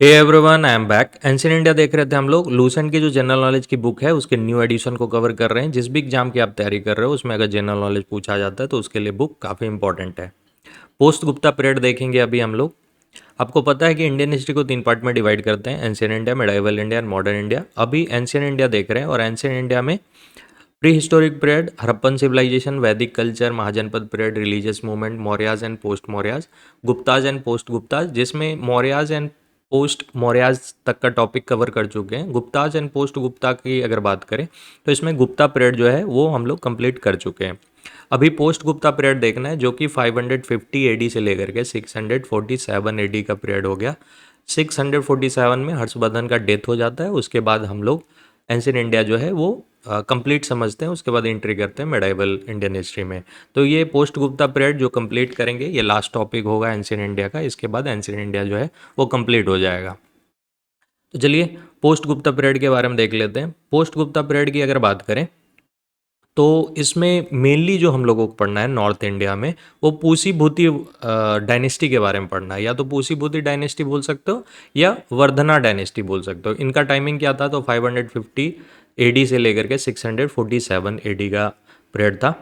Hey everyone, I am back. Ancient India देख रहे थे हम लोग। लूसेंट की जो जनरल नॉलेज की बुक है उसके न्यू एडिशन को कवर कर रहे हैं। जिस भी एग्जाम की आप तैयारी कर रहे हो उसमें अगर जनरल नॉलेज पूछा जाता है तो उसके लिए बुक काफ़ी इंपॉर्टेंट है। पोस्ट गुप्ता पीरियड देखेंगे अभी हम लोग। आपको पता है कि इंडियन हिस्ट्री को 3 पार्ट में डिवाइड करते हैं, ancient India, medieval India and modern India. अभी एंशिएंट इंडिया देख रहे हैं और एंशिएंट इंडिया में pre historic period, Harappan civilisation, Vedic culture, Mahajanapada period, religious movement, Mauryas and post Mauryas, Guptas and post Guptas, जिसमें मौर्याज एंड पोस्ट मौर्याज तक का टॉपिक कवर कर चुके हैं। गुप्ताज एंड पोस्ट गुप्ता की अगर बात करें तो इसमें गुप्ता पीरियड जो है वो हम लोग कंप्लीट कर चुके हैं। अभी पोस्ट गुप्ता पीरियड देखना है जो कि 550 एडी से लेकर के 647 एडी का पीरियड हो गया। 647 में हर्षवर्धन का डेथ हो जाता है। उसके बाद हम लोग एंशिएंट इंडिया जो है वो कंप्लीट समझते हैं। उसके बाद एंट्री करते हैं मिडाइवल इंडियन हिस्ट्री में। तो ये पोस्ट गुप्ता पीरियड जो कंप्लीट करेंगे, ये लास्ट टॉपिक होगा एंशिएंट इंडिया का। इसके बाद एंशिएंट इंडिया जो है वो कंप्लीट हो जाएगा। तो चलिए पोस्ट गुप्ता पीरियड के बारे में देख लेते हैं। पोस्ट गुप्ता पीरियड की अगर बात करें तो इसमें मेनली जो हम लोगों को पढ़ना है नॉर्थ इंडिया में, वो पूसी भूती डायनेस्टी के बारे में पढ़ना है। या तो पूसी भूती डायनेस्टी बोल सकते हो या वर्धना डायनेस्टी बोल सकते हो। इनका टाइमिंग क्या था? तो 550 एडी से लेकर के 647 एडी का पीरियड था।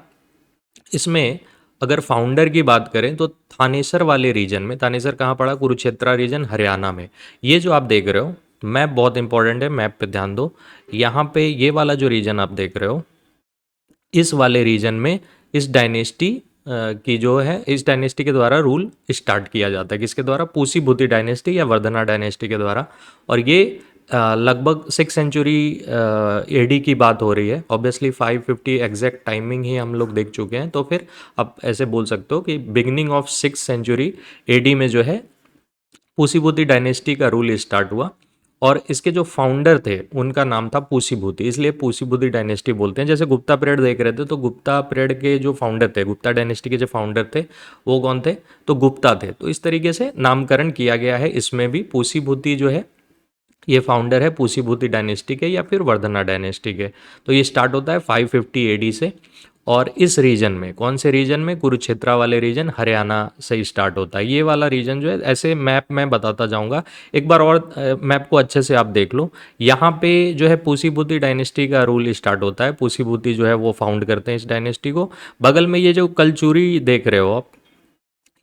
इसमें अगर फाउंडर की बात करें तो थानेसर वाले रीजन में, थानेसर कहाँ पड़ा? कुरुक्षेत्र रीजन, हरियाणा में। ये जो आप देख रहे हो मैप बहुत इंपॉर्टेंट है, मैप पे ध्यान दो। यहाँ पे ये वाला जो रीजन आप देख रहे हो, इस वाले रीजन में इस डायनेस्टी की जो है, इस डायनेस्टी के द्वारा रूल स्टार्ट किया जाता है। किसके द्वारा? पूसी भूती डायनेस्टी या वर्धना डायनेस्टी के द्वारा। और ये लगभग 6 सेंचुरी एडी की बात हो रही है। ऑब्वियसली 550 एग्जैक्ट टाइमिंग ही हम लोग देख चुके हैं, तो फिर आप ऐसे बोल सकते हो कि बिगिनिंग ऑफ 6 सेंचुरी एडी में जो है पूसीभूति डायनेस्टी का रूल स्टार्ट हुआ। और इसके जो फाउंडर थे उनका नाम था पूसीभूति, इसलिए पूसीभूति डायनेस्टी बोलते हैं। जैसे गुप्ता पीरियड देख रहे थे तो गुप्ता पीरियड के जो फाउंडर थे, गुप्ता डायनेस्टी के जो फाउंडर थे वो कौन थे? तो गुप्ता थे। तो इस तरीके से नामकरण किया गया है। इसमें भी पूसीभूति जो है ये फाउंडर है पूसीभूति डायनेस्टी के या फिर वर्धना डायनेस्टी के। तो ये स्टार्ट होता है 550 एडी से। और इस रीजन में, कौन से रीजन में? कुरुक्षेत्र वाले रीजन, हरियाणा से स्टार्ट होता है। ये वाला रीजन जो है, ऐसे मैप में बताता जाऊंगा। एक बार और मैप को अच्छे से आप देख लो। यहाँ पे जो है पूसीभूति डायनेस्टी का रूल स्टार्ट होता है। पूसीभूति जो है वो फाउंड करते हैं इस डायनेस्टी को। बगल में ये जो कलचुरी देख रहे हो आप,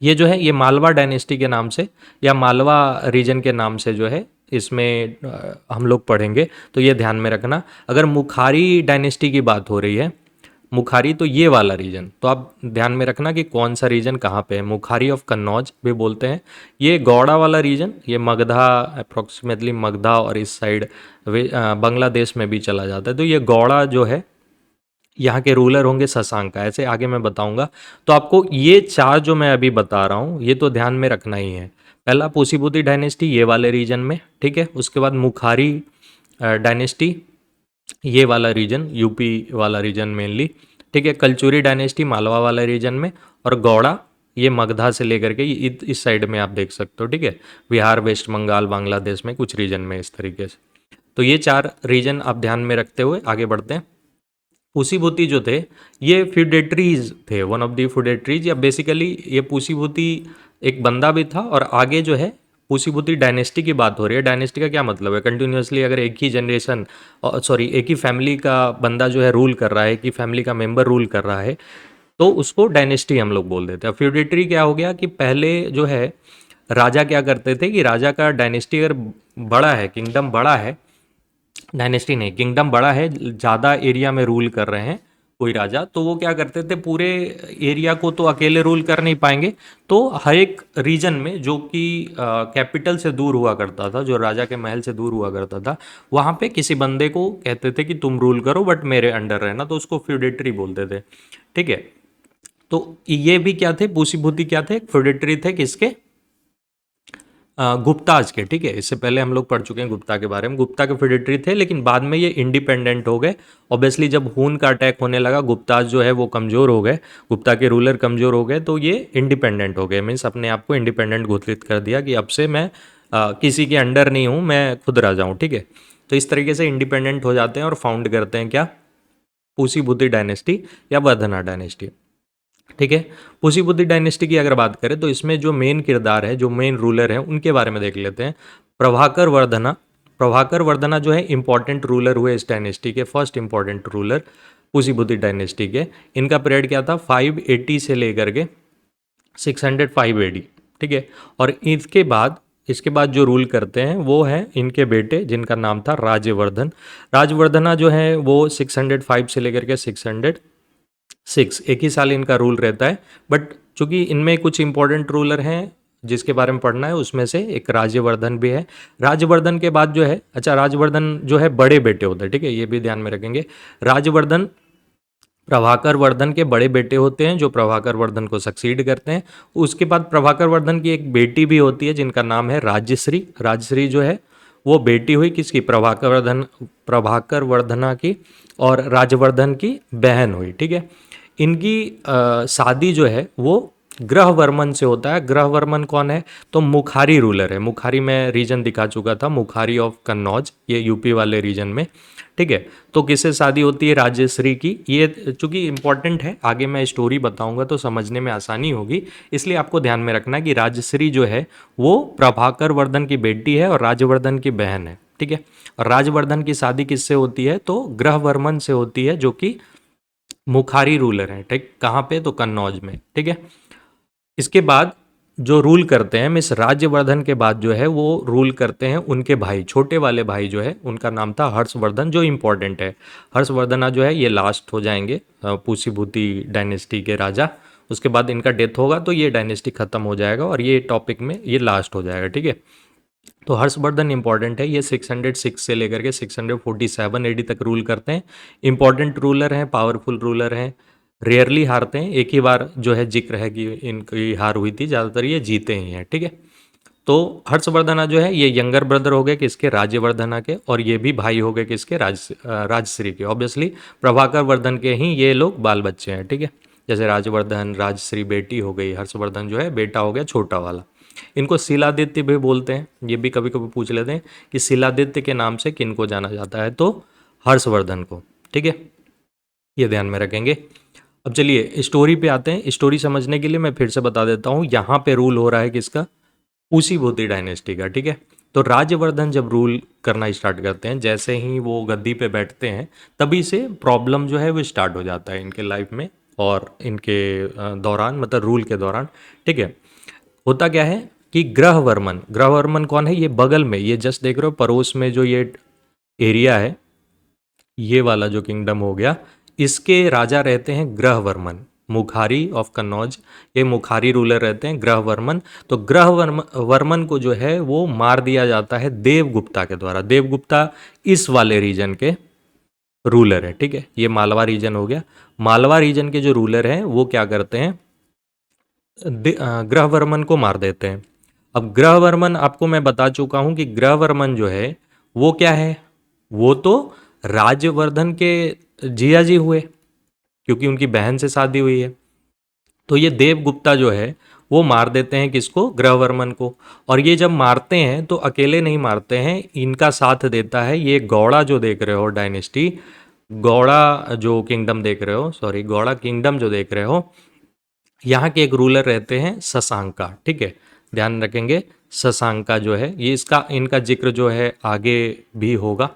ये जो है ये मालवा डायनेस्टी के नाम से या मालवा रीजन के नाम से जो है इसमें हम लोग पढ़ेंगे। तो ये ध्यान में रखना। अगर मुखारी डायनेस्टी की बात हो रही है, मुखारी, तो ये वाला रीजन, तो आप ध्यान में रखना कि कौन सा रीजन कहाँ पे है। मुखारी ऑफ कन्नौज भी बोलते हैं। ये गौड़ा वाला रीजन, ये मगधा, अप्रोक्सीमेटली मगधा और इस साइड बांग्लादेश में भी चला जाता है। तो ये गौड़ा जो है यहाँ के रूलर होंगे शशांका। ऐसे आगे मैं बताऊंगा। तो आपको ये चार जो मैं अभी बता रहा हूँ ये तो ध्यान में रखना ही है। पहला पूसीभूति डायनेस्टी ये वाले रीजन में, ठीक है। उसके बाद मुखारी डायनेस्टी ये वाला रीजन, यूपी वाला रीजन मेनली, ठीक है। कलचुरी डायनेस्टी मालवा वाला रीजन में। और गौड़ा ये मगधा से लेकर के इस साइड में आप देख सकते हो, ठीक है। बिहार, वेस्ट बंगाल, बांग्लादेश में कुछ रीजन में इस तरीके से। तो ये चार रीजन आप ध्यान में रखते हुए आगे बढ़ते हैं। पूसीभूति जो थे ये फ्यूडेटरीज थे, वन ऑफ द फ्यूडेटरीज, या बेसिकली ये पूसीभूति एक बंदा भी था। और आगे जो है पूसीभूति डायनेस्टी की बात हो रही है। डायनेस्टी का क्या मतलब है? कंटिन्यूसली अगर एक ही जनरेशन, सॉरी एक ही फैमिली का बंदा जो है रूल कर रहा है, एक ही फैमिली का मेंबर रूल कर रहा है, तो उसको डायनेस्टी हम लोग बोल देते हैं। फ्यूडेटरी क्या हो गया कि पहले जो है राजा क्या करते थे कि राजा का डायनेस्टी अगर बड़ा है, किंगडम बड़ा है, डायनेस्टी नहीं, किंगडम बड़ा है, ज़्यादा एरिया में रूल कर रहे हैं कोई राजा, तो वो क्या करते थे, पूरे एरिया को तो अकेले रूल कर नहीं पाएंगे। तो हर एक रीजन में जो कि कैपिटल से दूर हुआ करता था, जो राजा के महल से दूर हुआ करता था, वहाँ पे किसी बंदे को कहते थे कि तुम रूल करो बट मेरे अंडर रहना, तो उसको फ्यूडेटरी बोलते थे, ठीक है। तो ये भी क्या थे? पूसीभूति क्या थे? फ्यूडेटरी थे। किसके? गुप्ताज के, ठीक है। इससे पहले हम लोग पढ़ चुके हैं गुप्ता के बारे में। गुप्ता के फेडिटरी थे लेकिन बाद में ये इंडिपेंडेंट हो गए। ऑब्वियसली जब खून का अटैक होने लगा, गुप्ताज जो है वो कमज़ोर हो गए, गुप्ता के रूलर कमज़ोर हो गए, तो ये इंडिपेंडेंट हो गए। मीन्स अपने आप को इंडिपेंडेंट घोषित कर दिया कि अब से मैं किसी के अंडर नहीं हूँ, मैं खुद राजा हूँ, ठीक है। तो इस तरीके से इंडिपेंडेंट हो जाते हैं और फाउंड करते हैं क्या? पूसीभूति डायनेस्टी या वर्धना डायनेस्टी, ठीक है। पूसीभूति डायनेस्टी की अगर बात करें तो इसमें जो मेन किरदार है, जो मेन रूलर है, उनके बारे में देख लेते हैं। प्रभाकर वर्धना जो है इंपॉर्टेंट रूलर हुए इस डायनेस्टी के, फर्स्ट इंपॉर्टेंट रूलर पुसीबुद्धि डायनेस्टी के। इनका पीरियड क्या था, 580 से लेकर के 605 एडी, ठीक है। और इसके बाद जो रूल करते हैं वो हैं इनके बेटे, जिनका नाम था राजवर्धन। राजवर्धना जो है वो 605 से लेकर के 606, एक ही साल इनका रूल रहता है। बट चूंकि इनमें कुछ इंपॉर्टेंट रूलर हैं जिसके बारे में पढ़ना है, उसमें से एक राजवर्धन भी है। राजवर्धन के बाद जो है, अच्छा राजवर्धन जो है बड़े बेटे होते हैं, ठीक है, ये भी ध्यान में रखेंगे। राजवर्धन प्रभाकर वर्धन के बड़े बेटे होते हैं जो प्रभाकर वर्धन को सक्सीड करते हैं। उसके बाद प्रभाकर वर्धन की एक बेटी भी होती है जिनका नाम है राजश्री। राजश्री जो है वो बेटी हुई किसकी, प्रभाकर वर्धना की, और राजवर्धन की बहन हुई, ठीक है। इनकी शादी जो है वो ग्रहवर्मन से होता है। ग्रहवर्मन कौन है, तो मुखारी रूलर है। मुखारी में रीजन दिखा चुका था, मुखारी ऑफ कन्नौज, ये यूपी वाले रीजन में, ठीक है। तो किससे शादी होती है, राजश्री की। ये चूंकि इंपॉर्टेंट है, आगे मैं स्टोरी बताऊंगा तो समझने में आसानी होगी, इसलिए आपको ध्यान में रखना कि राजश्री जो है वो प्रभाकर वर्धन की बेटी है और राजवर्धन की बहन है, ठीक है। और राजवर्धन की शादी किससे होती है, तो ग्रहवर्मन से होती है, जो कि मुखारी रूलर है, ठीक। कहाँ पे, तो कन्नौज में, ठीक है। इसके बाद जो रूल करते हैं मिस राज्यवर्धन के बाद जो है वो रूल करते हैं उनके भाई, छोटे वाले भाई जो है उनका नाम था हर्षवर्धन, जो इम्पोर्टेंट है। हर्षवर्धना जो है ये लास्ट हो जाएंगे पुसीबुद्धि डायनेस्टी के राजा। उसके बाद इनका डेथ होगा तो ये डायनेस्टी खत्म हो जाएगा और ये टॉपिक में ये लास्ट हो जाएगा, ठीक है। तो हर्षवर्धन इंपॉर्टेंट है, ये 606 से लेकर के 647 एडी तक रूल करते हैं। इंपॉर्टेंट रूलर हैं, पावरफुल रूलर हैं, रेयरली हारते हैं। एक ही बार जो है जिक्र है कि इनकी हार हुई थी, ज़्यादातर ये जीते ही हैं, ठीक है। तो हर्षवर्धना जो है ये यंगर ब्रदर हो गए किसके, राज्यवर्धना के, और ये भी भाई हो गए किसके, राजश्री के। ऑब्वियसली प्रभाकर वर्धन के ही ये लोग बाल बच्चे हैं, ठीक है। जैसे राजवर्धन, राजश्री बेटी हो गई, हर्षवर्धन जो है बेटा हो गया छोटा वाला। इनको शिलादित्य भी बोलते हैं, ये भी कभी कभी पूछ लेते हैं कि शिलादित्य के नाम से किनको जाना जाता है, तो हर्षवर्धन को, ठीक है, ये ध्यान में रखेंगे। अब चलिए स्टोरी पे आते हैं। स्टोरी समझने के लिए मैं फिर से बता देता हूँ, यहाँ पे रूल हो रहा है किसका, पुसीबुद्धि डायनेस्टी का, ठीक है। तो राज्यवर्धन जब रूल करना स्टार्ट करते हैं, जैसे ही वो गद्दी पे बैठते हैं तभी से प्रॉब्लम जो है वो स्टार्ट हो जाता है इनके लाइफ में और इनके दौरान, मतलब रूल के दौरान, ठीक है। होता क्या है कि ग्रहवर्मन, ग्रहवर्मन कौन है, ये बगल में, ये जस्ट देख रहे हो पड़ोस में जो ये एरिया है, ये वाला जो किंगडम हो गया, इसके राजा रहते हैं ग्रहवर्मन, मुखारी ऑफ कन्नौज। ये मुखारी रूलर रहते हैं ग्रहवर्मन। तो ग्रहवर्मन को जो है वो मार दिया जाता है देवगुप्ता के द्वारा। देवगुप्ता इस वाले रीजन के रूलर है, ठीक है। ये मालवा रीजन हो गया। मालवा रीजन के जो रूलर हैं वो क्या करते हैं, ग्रहवर्मन को मार देते हैं। अब ग्रहवर्मन, आपको मैं बता चुका हूं कि ग्रहवर्मन जो है वो क्या है, वो तो राजवर्धन के जिया जी हुए, क्योंकि उनकी बहन से शादी हुई है। तो ये देवगुप्ता जो है वो मार देते हैं किसको, ग्रहवर्मन को। और ये जब मारते हैं तो अकेले नहीं मारते हैं, इनका साथ देता है ये गौड़ा जो देख रहे हो डायनेस्टी, गौड़ा जो किंगडम देख रहे हो, सॉरी गौड़ा किंगडम जो देख रहे हो, यहाँ के एक रूलर रहते हैं शशांका, ठीक है, ध्यान रखेंगे। शशांका जो है ये इसका, इनका जिक्र जो है आगे भी होगा,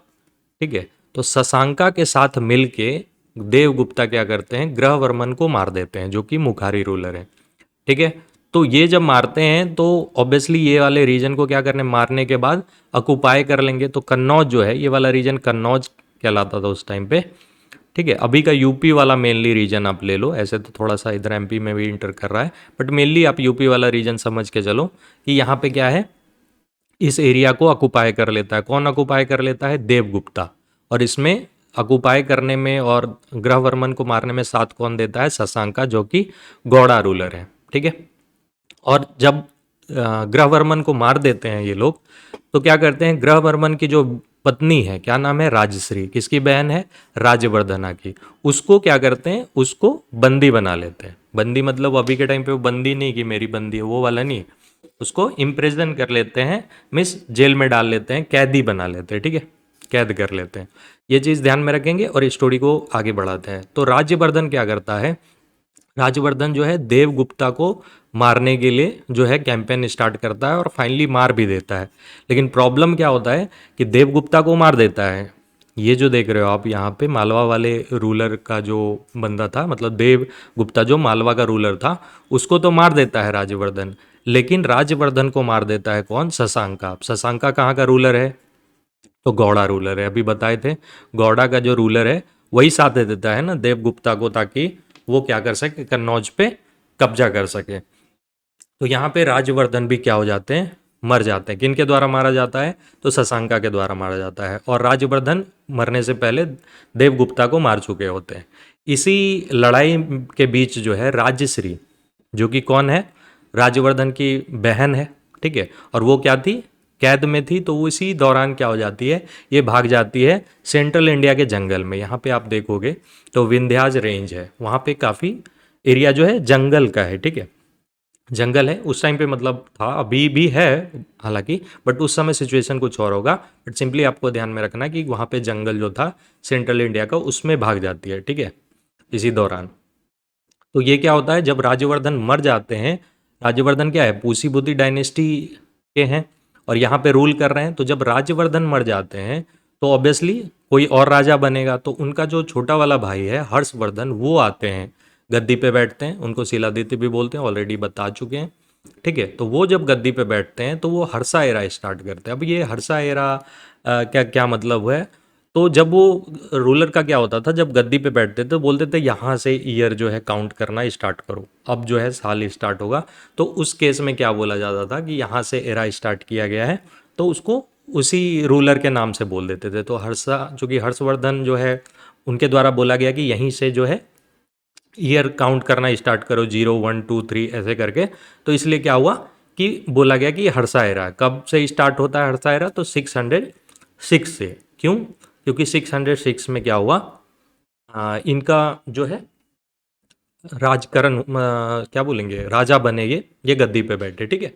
ठीक है। तो शशांका के साथ मिलके देवगुप्ता क्या करते हैं, ग्रहवर्मन को मार देते हैं, जो कि मुखारी रूलर है, ठीक है। तो ये जब मारते हैं तो ऑब्वियसली ये वाले रीजन को क्या करने, मारने के बाद अकुपाई कर लेंगे। तो कन्नौज जो है, ये वाला रीजन कन्नौज कहलाता था उस टाइम पे, ठीक है। अभी का यूपी वाला मेनली रीजन आप ले लो, ऐसे तो थोड़ा सा इधर एमपी में भी इंटर कर रहा है, बट मेनली आप यूपी वाला रीजन समझ के चलो कि यहाँ पे क्या है, इस एरिया को अकुपाई कर लेता है। कौन अकुपाई कर लेता है, देवगुप्ता। और इसमें अकुपाई करने में और ग्रहवर्मन को मारने में साथ कौन देता है, शशांका, जो कि गौड़ा रूलर है, ठीक है। और जब ग्रहवर्मन को मार देते हैं ये लोग, तो क्या करते हैं, ग्रहवर्मन की जो पत्नी है, क्या नाम है, राजश्री, किसकी बहन है, राजवर्धना की, उसको क्या करते हैं, उसको बंदी बना लेते हैं। बंदी मतलब अभी के टाइम पे वो बंदी नहीं कि मेरी बंदी है, वो वाला नहीं, उसको इम्प्रिजन कर लेते हैं, मिस जेल में डाल लेते हैं, कैदी बना लेते हैं, ठीक है, कैद कर लेते हैं। ये चीज़ ध्यान में रखेंगे और स्टोरी को आगे बढ़ाते हैं। तो राज्यवर्धन क्या करता है, राजवर्धन जो है देवगुप्ता को मारने के लिए जो है कैंपेन स्टार्ट करता है और फाइनली मार भी देता है। लेकिन प्रॉब्लम क्या होता है कि देवगुप्ता को मार देता है। ये जो देख रहे हो आप यहाँ पे मालवा वाले रूलर का जो बंदा था, मतलब देवगुप्ता जो मालवा का रूलर था, उसको तो मार देता है राजवर्धन। लेकिन राजवर्धन को मार देता है कौन? शशांका। शशांका कहाँ का रूलर है? तो गौड़ा रूलर है। अभी बताए थे गौड़ा का जो रूलर है वही साथ दे देता है ना देवगुप्ता को, ताकि वो क्या कर सके, कन्नौज पे कब्जा कर सके। तो यहाँ पे राजवर्धन भी क्या हो जाते हैं? मर जाते हैं। किनके द्वारा मारा जाता है? तो शशांका के द्वारा मारा जाता है। और राजवर्धन मरने से पहले देवगुप्ता को मार चुके होते हैं। इसी लड़ाई के बीच जो है राजश्री, जो कि कौन है? राजवर्धन की बहन है, ठीक है। और वो क्या थी? कैद में थी। तो वो इसी दौरान क्या हो जाती है? ये भाग जाती है सेंट्रल इंडिया के जंगल में। यहाँ पे आप देखोगे तो विंध्याज रेंज है, वहाँ पे काफ़ी एरिया जो है जंगल का है, ठीक है। जंगल है उस टाइम पे, मतलब था, अभी भी है हालांकि, बट उस समय सिचुएशन कुछ और होगा। बट सिंपली आपको ध्यान में रखना कि वहाँ पे जंगल जो था सेंट्रल इंडिया का, उसमें भाग जाती है, ठीक है, इसी दौरान। तो ये क्या होता है, जब राजवर्धन मर जाते हैं, राजवर्धन क्या है, पूसी डायनेस्टी के हैं और यहाँ पे रूल कर रहे हैं। तो जब राजवर्धन मर जाते हैं तो ऑब्वियसली कोई और राजा बनेगा। तो उनका जो छोटा वाला भाई है हर्षवर्धन, वो आते हैं, गद्दी पे बैठते हैं। उनको शिलादित्य भी बोलते हैं, ऑलरेडी बता चुके हैं, ठीक है। तो वो जब गद्दी पे बैठते हैं तो वो हर्षा एरा स्टार्ट करते हैं। अब ये हर्षा एरा क्या क्या मतलब है? तो जब वो रूलर का क्या होता था, जब गद्दी पे बैठते थे तो बोलते थे यहाँ से ईयर जो है काउंट करना स्टार्ट करो, अब जो है साल स्टार्ट होगा। तो उस केस में क्या बोला जाता था कि यहाँ से एरा स्टार्ट किया गया है, तो उसको उसी रूलर के नाम से बोल देते थे। तो हर्षा, चूँकि हर्षवर्धन जो है उनके द्वारा बोला गया कि यहीं से जो है ईयर काउंट करना स्टार्ट करो, 0 1 2 3 ऐसे करके। तो इसलिए क्या हुआ कि बोला गया कि हर्षा एरा कब से स्टार्ट होता है? हर्षा एरा तो 606 से। क्यों? क्योंकि 606 में क्या हुआ, इनका जो है राजकरण, क्या बोलेंगे, राजा बने, ये गद्दी पे बैठे, ठीक है।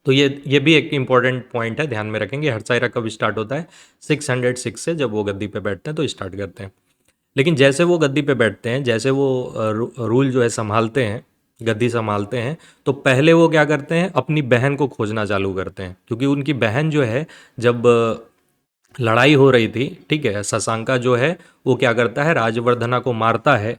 तो ये भी एक इंपॉर्टेंट पॉइंट है, ध्यान में रखेंगे। हर्षा एरा कब स्टार्ट होता है? 606 से, जब वो गद्दी पे बैठते हैं तो स्टार्ट करते हैं। लेकिन जैसे वो गद्दी पे बैठते हैं, जैसे वो रूल जो है संभालते हैं, गद्दी संभालते हैं, तो पहले वो क्या करते हैं, अपनी बहन को खोजना चालू करते हैं। क्योंकि उनकी बहन जो है, जब लड़ाई हो रही थी, ठीक है, शशांका जो है वो क्या करता है, राजवर्धना को मारता है।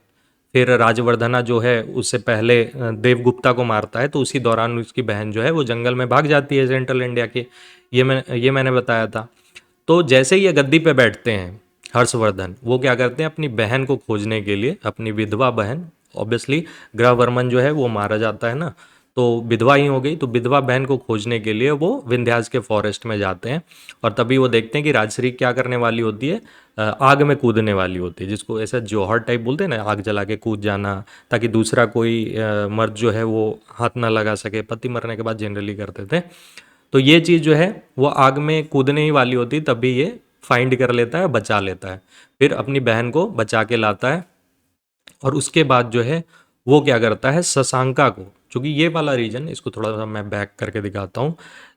फिर राजवर्धना जो है उससे पहले देवगुप्ता को मारता है। तो उसी दौरान उसकी बहन जो है वो जंगल में भाग जाती है सेंट्रल इंडिया के। ये मैंने बताया था। तो जैसे ही ये गद्दी पे बैठते हैं हर्षवर्धन, वो क्या करते हैं, अपनी बहन को खोजने के लिए, अपनी विधवा बहन, ऑब्वियसली ग्रहवर्मन जो है वो मारा जाता है ना, तो विधवा ही हो गई। तो विधवा बहन को खोजने के लिए वो विंध्यास के फॉरेस्ट में जाते हैं। और तभी वो देखते हैं कि राजश्री क्या करने वाली होती है, आग में कूदने वाली होती है, जिसको ऐसा जौहर टाइप बोलते हैं ना, आग जला के कूद जाना, ताकि दूसरा कोई मर्द जो है वो हाथ ना लगा सके। पति मरने के बाद जनरली करते थे। तो ये चीज़ जो है वो आग में कूदने ही वाली होती, तभी ये फाइंड कर लेता है, बचा लेता है, फिर अपनी बहन को बचा के लाता है। और उसके बाद जो है वो क्या करता है, शशांका को, चूंकि ये वाला रीजन, इसको थोड़ा सा मैं बैक करके दिखाता हूँ।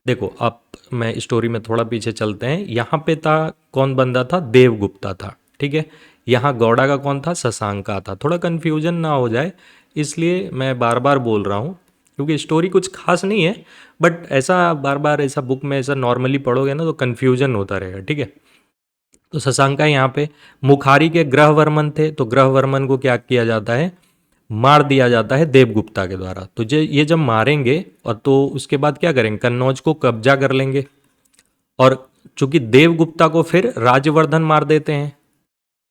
देखो अब मैं स्टोरी में थोड़ा पीछे चलते हैं। यहाँ पे था, कौन बंदा था? देवगुप्ता था, ठीक है। यहाँ गौड़ा का कौन था? शशांका था। थोड़ा कन्फ्यूजन ना हो जाए इसलिए मैं बार बार बोल रहा हूँ, क्योंकि स्टोरी कुछ खास नहीं है, बट ऐसा बार बार ऐसा बुक में ऐसा नॉर्मली पढ़ोगे ना तो कन्फ्यूजन होता रहेगा, ठीक है। तो शशांका यहाँ पे मुखारी के ग्रहवर्मन थे। तो ग्रहवर्मन को क्या किया जाता है, मार दिया जाता है देवगुप्ता के द्वारा। तो ये जब मारेंगे और तो उसके बाद क्या करेंगे, कन्नौज को कब्जा कर लेंगे। और चूंकि देवगुप्ता को फिर राजवर्धन मार देते हैं,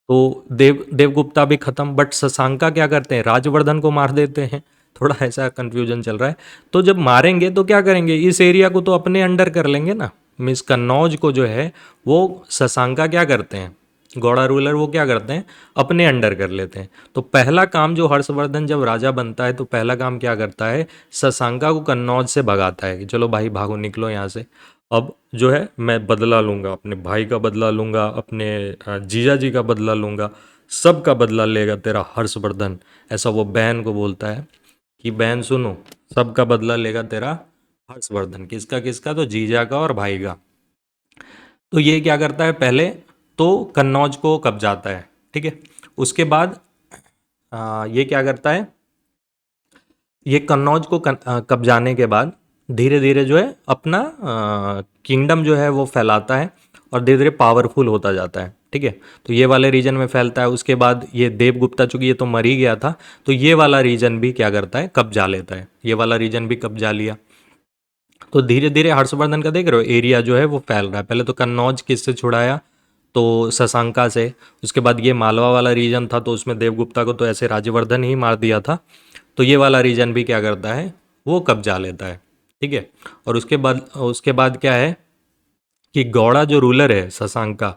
तो देवगुप्ता भी खत्म। बट शशांका क्या करते हैं, राजवर्धन को मार देते हैं। थोड़ा ऐसा कंफ्यूजन चल रहा है। तो जब मारेंगे तो क्या करेंगे, इस एरिया को तो अपने अंडर कर लेंगे ना। मीन्स कन्नौज को जो है वो शशांका क्या करते हैं, गौड़ा रूलर, वो क्या करते हैं, अपने अंडर कर लेते हैं। तो पहला काम जो हर्षवर्धन जब राजा बनता है तो पहला काम क्या करता है, शशांका को कन्नौज से भगाता है कि चलो भाई भागो, निकलो यहाँ से। अब जो है मैं बदला लूँगा, अपने भाई का बदला लूँगा, अपने जीजा जी का बदला लूँगा, सब का बदला लेगा तेरा हर्षवर्धन। ऐसा वो बहन को बोलता है कि बहन सुनो, सब का बदला लेगा तेरा हर्षवर्धन। किसका किसका? तो जीजा का और भाई का। तो ये क्या करता है, पहले तो कन्नौज को कब्जाता है, ठीक है। उसके बाद ये क्या करता है, ये कन्नौज को कब्जाने के बाद धीरे धीरे जो है अपना किंगडम जो है वो फैलाता है और धीरे धीरे पावरफुल होता जाता है। ठीक है, तो ये वाले रीजन में फैलता है। उसके बाद ये देवगुप्ता, चूंकि ये तो मर ही गया था, तो ये वाला रीजन भी क्या करता है, कब्जा लेता है। ये वाला रीजन भी कब्जा लिया। तो धीरे धीरे हर्षवर्धन का देख रहे हो एरिया जो है वो फैल रहा है। पहले तो कन्नौज किससे छुड़ाया, तो शशांका से। उसके बाद ये मालवा वाला रीजन था, तो उसमें देवगुप्ता को तो ऐसे राज्यवर्धन ही मार दिया था। तो ये वाला रीजन भी क्या करता है, वो कब्जा लेता है। ठीक है, और उसके बाद क्या है कि गौड़ा जो रूलर है शशांका,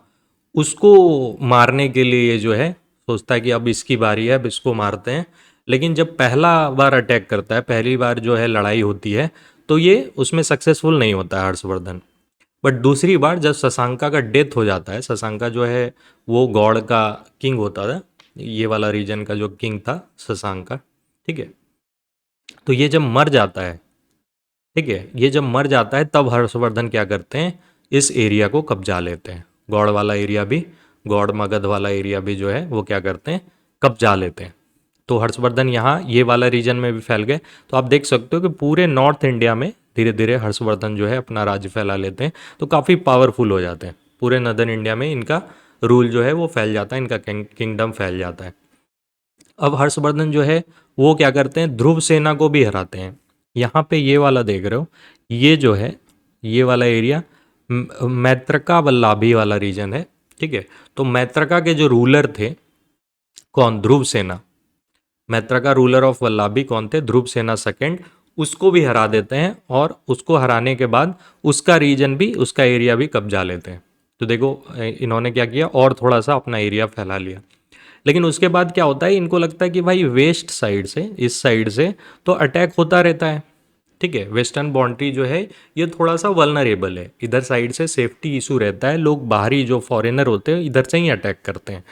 उसको मारने के लिए ये जो है सोचता है कि अब इसकी बारी है, अब इसको मारते हैं। लेकिन जब पहला बार अटैक करता है, पहली बार जो है लड़ाई होती है, तो ये उसमें सक्सेसफुल नहीं होता है हर्षवर्धन। बट दूसरी बार जब शशांका का डेथ हो जाता है, शशांका जो है वो गौड़ का किंग होता था, ये वाला रीजन का जो किंग था शशांका। ठीक है, तो ये जब मर जाता है, ठीक है, ये जब मर जाता है तब हर्षवर्धन क्या करते हैं, इस एरिया को कब्जा लेते हैं। गौड़ वाला एरिया भी, गौड़ मगध वाला एरिया भी जो है वो क्या करते हैं, कब्जा लेते हैं। तो हर्षवर्धन यहाँ ये वाला रीजन में भी फैल गए। तो आप देख सकते हो कि पूरे नॉर्थ इंडिया में धीरे धीरे हर्षवर्धन जो है अपना राज्य फैला लेते हैं, तो काफ़ी पावरफुल हो जाते हैं। पूरे नदर्न इंडिया में इनका रूल जो है वो फैल जाता है, इनका किंगडम फैल जाता है। अब हर्षवर्धन जो है वो क्या करते हैं, ध्रुव सेना को भी हराते हैं। यहाँ पे ये वाला देख रहे हो, ये जो है ये वाला एरिया मैत्रका वल्लभी वाला रीजन है। ठीक है, तो मैत्रका के जो रूलर थे, कौन, ध्रुव सेना। मैत्रका रूलर ऑफ वल्लभी कौन थे, ध्रुव सेना सेकंड। उसको भी हरा देते हैं, और उसको हराने के बाद उसका रीजन भी, उसका एरिया भी कब्जा लेते हैं। तो देखो इन्होंने क्या किया, और थोड़ा सा अपना एरिया फैला लिया। लेकिन उसके बाद क्या होता है, इनको लगता है कि भाई वेस्ट साइड से, इस साइड से तो अटैक होता रहता है। ठीक है, वेस्टर्न बाउंड्री जो है ये थोड़ा सा वल्नरेबल है, इधर साइड से सेफ्टी इशू रहता है, लोग बाहरी जो फॉरेनर होते हैं इधर से ही अटैक करते हैं।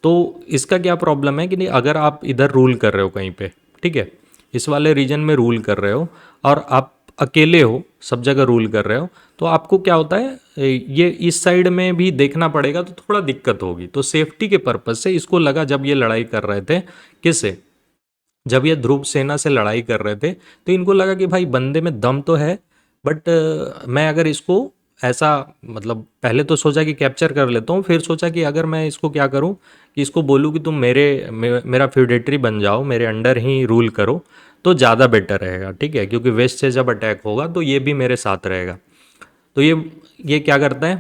तो इसका क्या प्रॉब्लम है कि नहीं, अगर आप इधर रूल कर रहे हो कहीं पे, ठीक है, इस वाले रीजन में रूल कर रहे हो, और आप अकेले हो, सब जगह रूल कर रहे हो, तो आपको क्या होता है, ये इस साइड में भी देखना पड़ेगा, तो थोड़ा दिक्कत होगी। तो सेफ्टी के पर्पज से इसको लगा, जब ये लड़ाई कर रहे थे किससे, जब ये ध्रुव सेना से लड़ाई कर रहे थे, तो इनको लगा कि भाई बंदे में दम तो है, बट मैं अगर इसको ऐसा, मतलब पहले तो सोचा कि कैप्चर कर लेता हूँ, फिर सोचा कि अगर मैं इसको क्या करूँ, कि इसको बोलूँ कि तुम मेरा फ्यूडेटरी बन जाओ, मेरे अंडर ही रूल करो, तो ज़्यादा बेटर रहेगा। ठीक है, क्योंकि वेस्ट से जब अटैक होगा तो ये भी मेरे साथ रहेगा। तो ये क्या करता है,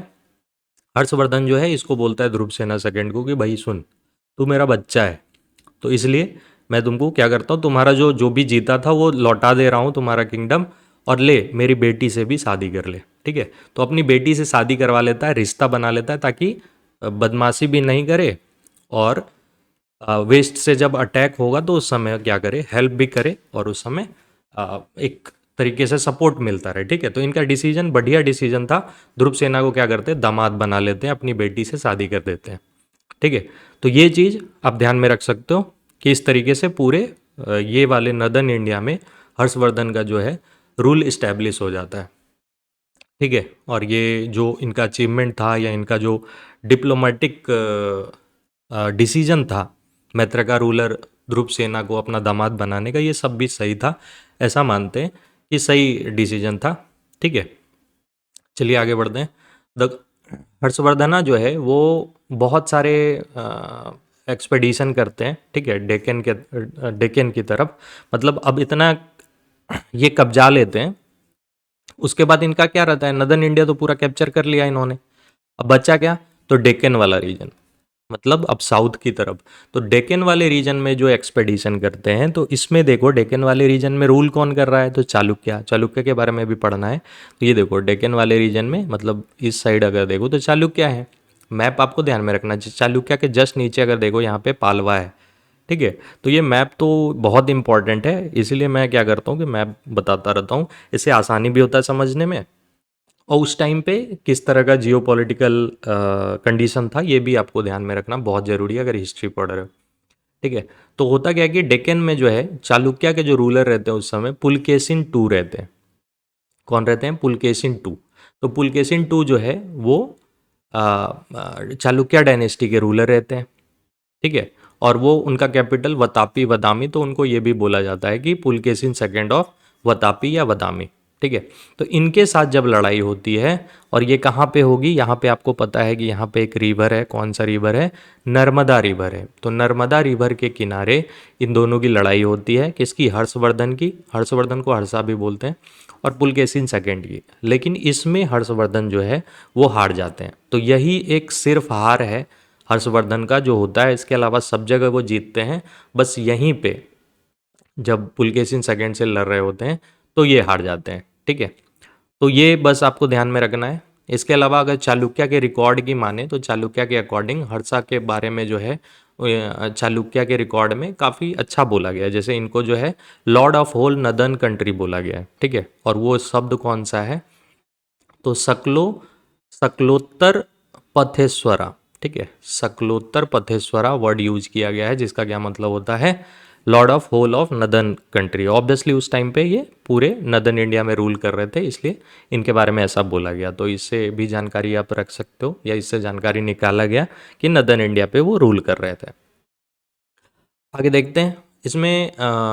हर्षवर्धन जो है इसको बोलता है ध्रुव सेना सेकंड को कि भाई सुन, तू मेरा बच्चा है, तो इसलिए मैं तुमको क्या करता हूँ, तुम्हारा जो जो भी जीता था वो लौटा दे रहा हूँ, तुम्हारा किंगडम, और ले मेरी बेटी से भी शादी कर ले। ठीक है, तो अपनी बेटी से शादी करवा लेता है, रिश्ता बना लेता है, ताकि बदमाशी भी नहीं करे, और वेस्ट से जब अटैक होगा तो उस समय क्या करे, हेल्प भी करे, और उस समय एक तरीके से सपोर्ट मिलता रहे। ठीक है, तो इनका डिसीजन बढ़िया डिसीजन था। ध्रुव सेना को क्या करते हैं, दामाद बना लेते हैं, अपनी बेटी से शादी कर देते हैं। ठीक है, तो ये चीज़ आप ध्यान में रख सकते हो कि इस तरीके से पूरे ये वाले नदर्न इंडिया में हर्षवर्धन का जो है रूल इस्टेब्लिश हो जाता है। ठीक है, और ये जो इनका अचीवमेंट था, या इनका जो डिप्लोमेटिक डिसीजन था मैत्रका रूलर ध्रुव सेना को अपना दामाद बनाने का, ये सब भी सही था, ऐसा मानते हैं कि सही डिसीजन था। ठीक है, चलिए आगे बढ़ते हैं। द हर्षवर्धना जो है वो बहुत सारे एक्सपेडिशन करते हैं। ठीक है, डेक्कन की तरफ, मतलब अब इतना ये कब्जा लेते हैं। उसके बाद इनका क्या रहता है, नदर्न इंडिया तो पूरा कैप्चर कर लिया इन्होंने, अब बचा क्या, तो डेक्कन वाला रीजन, मतलब अब साउथ की तरफ। तो डेक्कन वाले रीजन में जो एक्सपेडिशन करते हैं, तो इसमें देखो डेक्कन वाले रीजन में रूल कौन कर रहा है, तो चालुक्य, चालुक्य के बारे में भी पढ़ना है। तो ये देखो डेक्कन वाले रीजन में, मतलब इस साइड अगर देखो तो चालुक्य है। मैप आपको ध्यान में रखना, चालुक्य के जस्ट नीचे अगर देखो यहाँ पे पालवा है। ठीक है, तो ये मैप तो बहुत इंपॉर्टेंट है, इसीलिए मैं क्या करता हूँ कि मैप बताता रहता हूँ, इससे आसानी भी होता है समझने में, और उस टाइम पे किस तरह का जियो पॉलिटिकल कंडीशन था ये भी आपको ध्यान में रखना बहुत ज़रूरी है अगर हिस्ट्री पढ़ रहे हो। ठीक है, तो होता क्या है कि डेक्कन में जो है चालुक्य के जो रूलर रहते हैं उस समय पुलकेशिन टू रहते हैं। कौन रहते हैं, पुलकेशिन टू। तो पुलकेशिन टू जो है वो चालुक्य डायनेस्टी के रूलर रहते हैं। ठीक है, और वो उनका कैपिटल वतापी वदामी, तो उनको ये भी बोला जाता है कि पुलकेशिन सेकंड ऑफ वतापी या वदामी। ठीक है, तो इनके साथ जब लड़ाई होती है, और ये कहाँ पे होगी, यहाँ पे आपको पता है कि यहाँ पे एक रिवर है, कौन सा रिवर है, नर्मदा रिवर है। तो नर्मदा रिवर के किनारे इन दोनों की लड़ाई होती है, किसकी, हर्षवर्धन की, हर्षवर्धन को हर्षा भी बोलते हैं, और पुलकेशिन सेकंड की। लेकिन इसमें हर्षवर्धन जो है वो हार जाते हैं। तो यही एक सिर्फ हार है हर्षवर्धन का जो होता है, इसके अलावा सब जगह वो जीतते हैं, बस यहीं पे जब पुलकेशिन सेकंड से लड़ रहे होते हैं तो ये हार जाते हैं। ठीक है, तो ये बस आपको ध्यान में रखना है। इसके अलावा अगर चालुक्य के रिकॉर्ड की माने तो चालुक्य के अकॉर्डिंग हर्षा के बारे में जो है चालुक्य के रिकॉर्ड में काफ़ी अच्छा बोला गया है। जैसे इनको जो है lord of whole northern country बोला गया है। ठीक है, और वो शब्द कौन सा है, तो सकलोत्तर पथेश्वरा। ठीक है, सकलोत्तर पथेश्वरा वर्ड यूज किया गया है, जिसका क्या मतलब होता है, lord of whole of northern country. Obviously उस टाइम पे ये पूरे नदर्न इंडिया में रूल कर रहे थे, इसलिए इनके बारे में ऐसा बोला गया। तो इससे भी जानकारी आप रख सकते हो, या इससे जानकारी निकाला गया कि नदर्न इंडिया पे वो रूल कर रहे थे। आगे देखते हैं, इसमें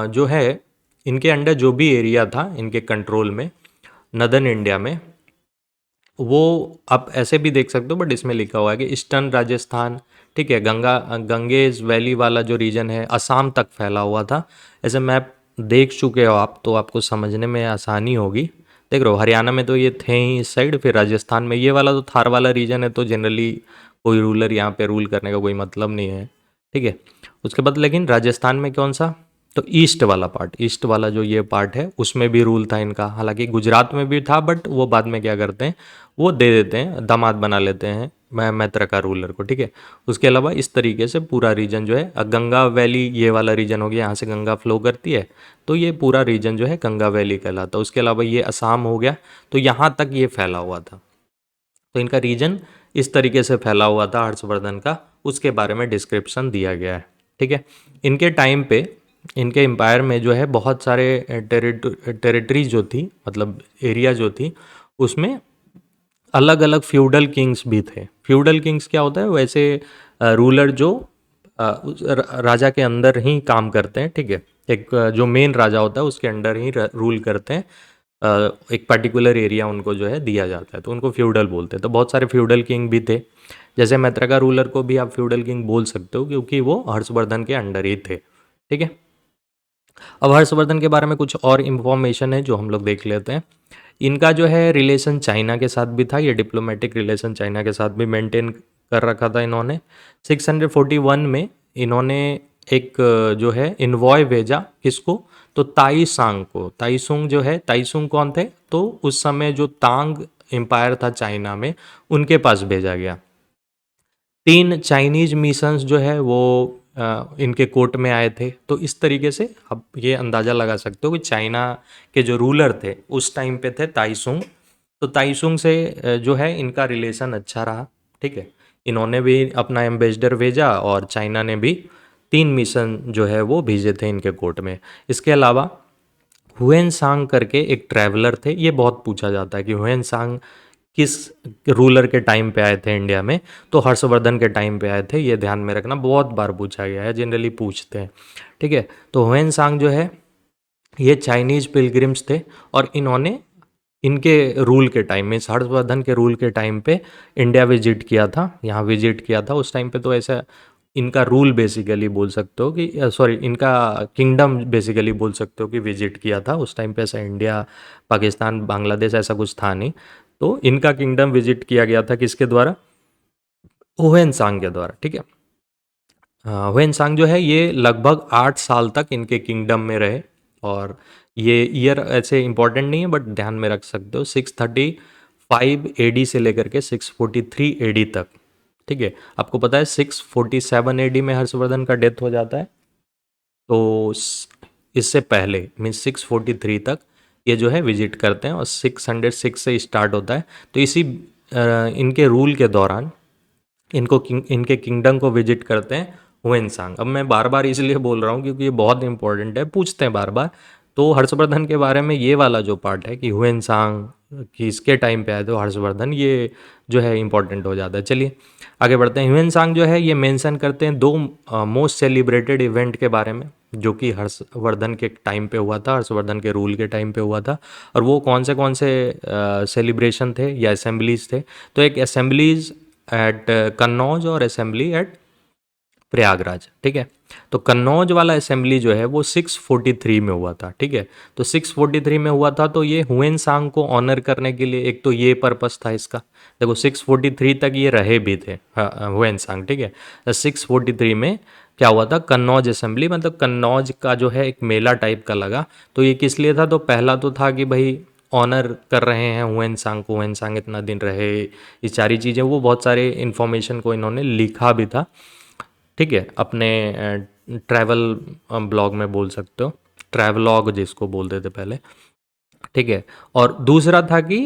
जो है इनके अंडर जो भी एरिया था इनके कंट्रोल में नदर्न इंडिया में, वो आप ऐसे भी देख सकते हो, बट इसमें लिखा हुआ है कि ईस्टर्न राजस्थान, ठीक है, गंगेज वैली वाला जो रीजन है असम तक फैला हुआ था। ऐसे मैप देख चुके हो आप तो आपको समझने में आसानी होगी। देख रहे हो, हरियाणा में तो ये थे ही इस साइड, फिर राजस्थान में ये वाला तो थार वाला रीजन है, तो जनरली कोई रूलर यहाँ पे रूल करने का कोई मतलब नहीं है। ठीक है, उसके बाद लेकिन राजस्थान में कौन सा, तो ईस्ट वाला पार्ट, ईस्ट वाला जो ये पार्ट है उसमें भी रूल था इनका। हालांकि गुजरात में भी था, बट वो बाद में क्या करते हैं, वो दे देते हैं, दामाद बना लेते हैं मैत्र का रूलर को। ठीक है, उसके अलावा इस तरीके से पूरा रीजन जो है, गंगा वैली ये वाला रीजन हो गया, यहाँ से गंगा फ्लो करती है, तो ये पूरा रीजन जो है गंगा वैली कहलाता है। उसके अलावा ये असम हो गया, तो यहाँ तक ये फैला हुआ था। तो इनका रीजन इस तरीके से फैला हुआ था हर्षवर्धन का, उसके बारे में डिस्क्रिप्शन दिया गया है। ठीक है, इनके टाइम पे इनके एम्पायर में जो है बहुत सारे टेरिटरीज जो थी, मतलब एरिया जो थी, उसमें अलग अलग फ्यूडल किंग्स भी थे। फ्यूडल किंग्स क्या होता है, वैसे रूलर जो राजा के अंदर ही काम करते हैं। ठीक है, एक जो मेन राजा होता है उसके अंडर ही रूल करते हैं, एक पर्टिकुलर एरिया उनको जो है दिया जाता है, तो उनको फ्यूडल बोलते हैं। तो बहुत सारे फ्यूडल किंग भी थे, जैसे मैत्रेका रूलर को भी आप फ्यूडल किंग बोल सकते हो, क्योंकि वो हर्षवर्धन के अंडर ही थे। ठीक है, अब हर्षवर्धन के बारे में कुछ और इन्फॉर्मेशन है जो हम लोग देख लेते हैं। इनका जो है रिलेशन चाइना के साथ भी था, ये डिप्लोमेटिक रिलेशन चाइना के साथ भी मेंटेन कर रखा था इन्होंने। 641 में इन्होंने एक जो है इन्वॉय भेजा, किसको, तो ताईसांग को। ताईसुंग जो है, ताईसुंग कौन थे, तो उस समय जो तांग एम्पायर था चाइना में, उनके पास भेजा गया। 3 चाइनीज मिशंस जो है वो इनके कोर्ट में आए थे। तो इस तरीके से आप ये अंदाज़ा लगा सकते हो कि चाइना के जो रूलर थे उस टाइम पे थे ताईसुंग। तो ताईसुंग से जो है इनका रिलेशन अच्छा रहा। ठीक है, इन्होंने भी अपना एम्बेसडर भेजा, और चाइना ने भी 3 मिशन जो है वो भेजे थे इनके कोर्ट में। इसके अलावा हुएन सांग करके एक ट्रैवलर थे, ये बहुत पूछा जाता है कि हुएन सांग किस रूलर के टाइम पे आए थे इंडिया में, तो हर्षवर्धन के टाइम पे आए थे। ये ध्यान में रखना, बहुत बार पूछा गया है, जनरली पूछते हैं। ठीक है, तो हुएन सांग जो है ये चाइनीज पिलग्रिम्स थे, और इन्होंने इनके रूल के टाइम में, हर्षवर्धन के रूल के टाइम पे इंडिया विजिट किया था, यहाँ विजिट किया था उस टाइम पे। तो ऐसा इनका रूल बेसिकली बोल सकते हो कि सॉरी, इनका किंगडम बेसिकली बोल सकते हो कि विजिट किया था उस टाइम पे। ऐसा इंडिया पाकिस्तान बांग्लादेश ऐसा कुछ था नहीं, तो इनका किंगडम विजिट किया गया था किसके द्वारा, हुएन सांग के द्वारा। ठीक है, हुएन सांग जो है ये लगभग 8 साल तक इनके किंगडम में रहे, और ये ईयर ऐसे इंपॉर्टेंट नहीं है, बट ध्यान में रख सकते हो। 635 एडी से लेकर के 643 एडी तक। ठीक है, आपको पता है 647 एडी में हर्षवर्धन का डेथ हो जाता है, तो इससे पहले मीन्स 643 तक ये जो है विजिट करते हैं, और 606 से स्टार्ट होता है। तो इसी इनके रूल के दौरान इनके किंगडम को विजिट करते हैं हुएन सांग। अब मैं बार बार इसलिए बोल रहा हूँ क्योंकि ये बहुत इंपॉर्टेंट है, पूछते हैं बार बार। तो हर्षवर्धन के बारे में ये वाला जो पार्ट है कि हुएन सांग किसके टाइम पे आए थे हर्षवर्धन, ये जो है इम्पोर्टेंट हो जाता है। चलिए आगे बढ़ते हैं। ह्यूएन जो है ये मेंशन करते हैं दो मोस्ट सेलिब्रेटेड इवेंट के बारे में, जो कि हर्षवर्धन के टाइम पे हुआ था, हर्षवर्धन के रूल के टाइम पे हुआ था। और वो कौन से सेलिब्रेशन थे या असेंबलीज थे? तो एक असेंबलीज एट कन्नौज और असेंबली एट प्रयागराज, ठीक है। तो कन्नौज वाला असेंबली जो है वो 643 में हुआ था, ठीक है। तो 643 में हुआ था, तो ये हुएन सांग को ऑनर करने के लिए एक तो ये पर्पस था इसका। देखो 643 तक ये रहे भी थे हुएन सांग, ठीक है। तो 643 में क्या हुआ था, कन्नौज असेंबली, मतलब कन्नौज का जो है एक मेला टाइप का लगा। तो ये किस लिए था? तो पहला तो था कि भाई ऑनर कर रहे हैं हुएन सांग को, हुएन सांग इतना दिन रहे, ये सारी चीज़ें, वो बहुत सारे इन्फॉर्मेशन को इन्होंने लिखा भी था, ठीक है, अपने ट्रैवल ब्लॉग में बोल सकते हो, ट्रैवलॉग जिसको बोलते थे पहले, ठीक है। और दूसरा था कि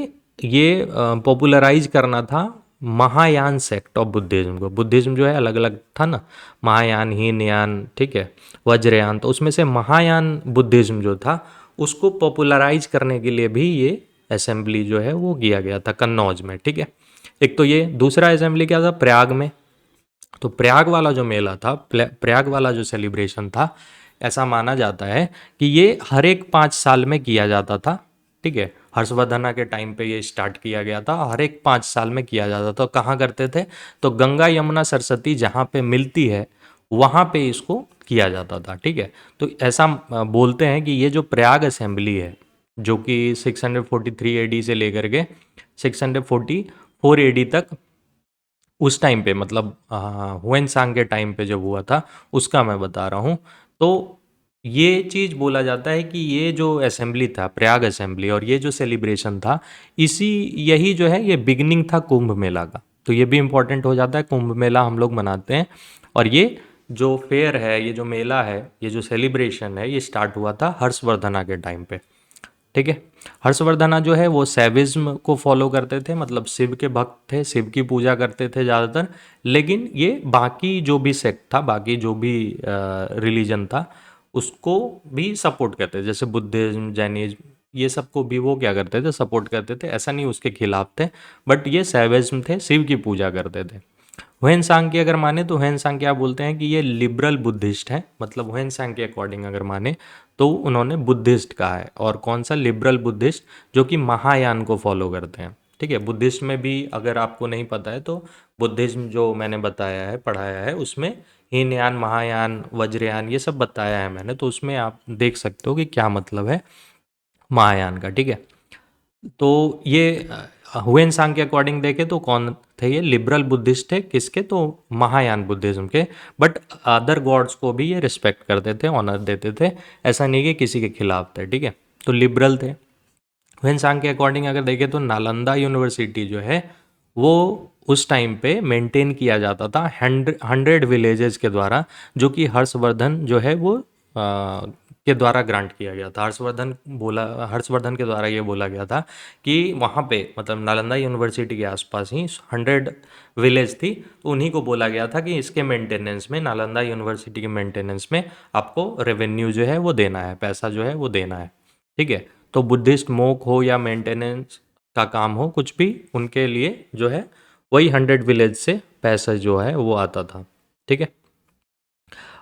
ये पॉपुलराइज करना था महायान सेक्ट ऑफ बुद्धिज्म को। बुद्धिज्म जो है अलग अलग था ना, महायान, हीनयान, ठीक है, वज्रयान। तो उसमें से महायान बुद्धिज्म जो था उसको पॉपुलराइज करने के लिए भी ये असेंबली जो है वो किया गया था कन्नौज में, ठीक है। एक तो ये, दूसरा असेंबली क्या था, प्रयाग में। तो प्रयाग वाला जो मेला था, प्रयाग वाला जो सेलिब्रेशन था, ऐसा माना जाता है कि ये हर एक 5 साल में किया जाता था, ठीक है। हर्षवर्धना के टाइम पे ये स्टार्ट किया गया था, हर एक 5 साल में किया जाता था। तो कहाँ करते थे? तो गंगा यमुना सरस्वती जहाँ पे मिलती है वहाँ पे इसको किया जाता था, ठीक है। तो ऐसा बोलते हैं कि ये जो प्रयाग असेंबली है, जो कि 643 एडी से लेकर के 644 एडी तक, उस टाइम पे, मतलब हुएन सांग के टाइम पे जब हुआ था उसका मैं बता रहा हूँ। तो ये चीज़ बोला जाता है कि ये जो असेंबली था, प्रयाग असेंबली, और ये जो सेलिब्रेशन था, इसी यही जो है ये बिगनिंग था कुंभ मेला का। तो ये भी इम्पोर्टेंट हो जाता है, कुंभ मेला हम लोग मनाते हैं। और ये जो फेयर है, ये जो मेला है, ये जो सेलिब्रेशन है, ये स्टार्ट हुआ था हर्षवर्धना के टाइम पे, ठीक है। हर्षवर्धना जो है वो सैविज्म को फॉलो करते थे, मतलब शिव के भक्त थे, शिव की पूजा करते थे ज़्यादातर। लेकिन ये बाकी जो भी सेक्ट था, बाकी जो भी रिलीजन था, उसको भी सपोर्ट करते थे, जैसे बुद्धिज्म, जैनिज्म, ये सबको भी वो क्या करते थे, सपोर्ट करते थे। ऐसा नहीं उसके खिलाफ थे, बट ये सैविज्म थे, शिव की पूजा करते थे। हुएन सांग की अगर माने तो हुएन सांग क्या बोलते हैं कि ये लिबरल बुद्धिस्ट है, मतलब हुएन सांग के अकॉर्डिंग अगर माने तो उन्होंने बुद्धिस्ट कहा है। और कौन सा? लिबरल बुद्धिस्ट, जो कि महायान को फॉलो करते हैं, ठीक है। बुद्धिस्ट में भी अगर आपको नहीं पता है तो बुद्धिज्म जो मैंने बताया है, पढ़ाया है, उसमें हीनयान, महायान, वज्रयान, ये सब बताया है मैंने, तो उसमें आप देख सकते हो कि क्या मतलब है महायान का, ठीक है। तो ये हुएन सांग के अकॉर्डिंग देखें तो कौन थे? ये लिबरल बुद्धिस्ट थे, किसके? तो महायान बुद्धिज्म के। बट अदर गॉड्स को भी ये रिस्पेक्ट करते थे, ऑनर देते थे, ऐसा नहीं कि किसी के खिलाफ थे, ठीक है। तो लिबरल थे। हुएन सांग के अकॉर्डिंग अगर देखें तो नालंदा यूनिवर्सिटी जो है वो उस टाइम पे मेंटेन किया जाता था 100 विलेजेस के द्वारा, जो कि हर्षवर्धन जो है वो के द्वारा ग्रांट किया गया था। हर्षवर्धन के द्वारा ये बोला गया था कि वहाँ पे, मतलब नालंदा यूनिवर्सिटी के आसपास ही 100 विलेज थी, तो उन्हीं को बोला गया था कि इसके मेंटेनेंस में, नालंदा यूनिवर्सिटी के मेंटेनेंस में आपको रेवेन्यू जो है वो देना है, पैसा जो है वो देना है, ठीक है। तो बुद्धिस्ट मोक हो या मेंटेनेंस का काम हो, कुछ भी, उनके लिए जो है वही 100 विलेज से पैसा जो है वो आता था, ठीक है।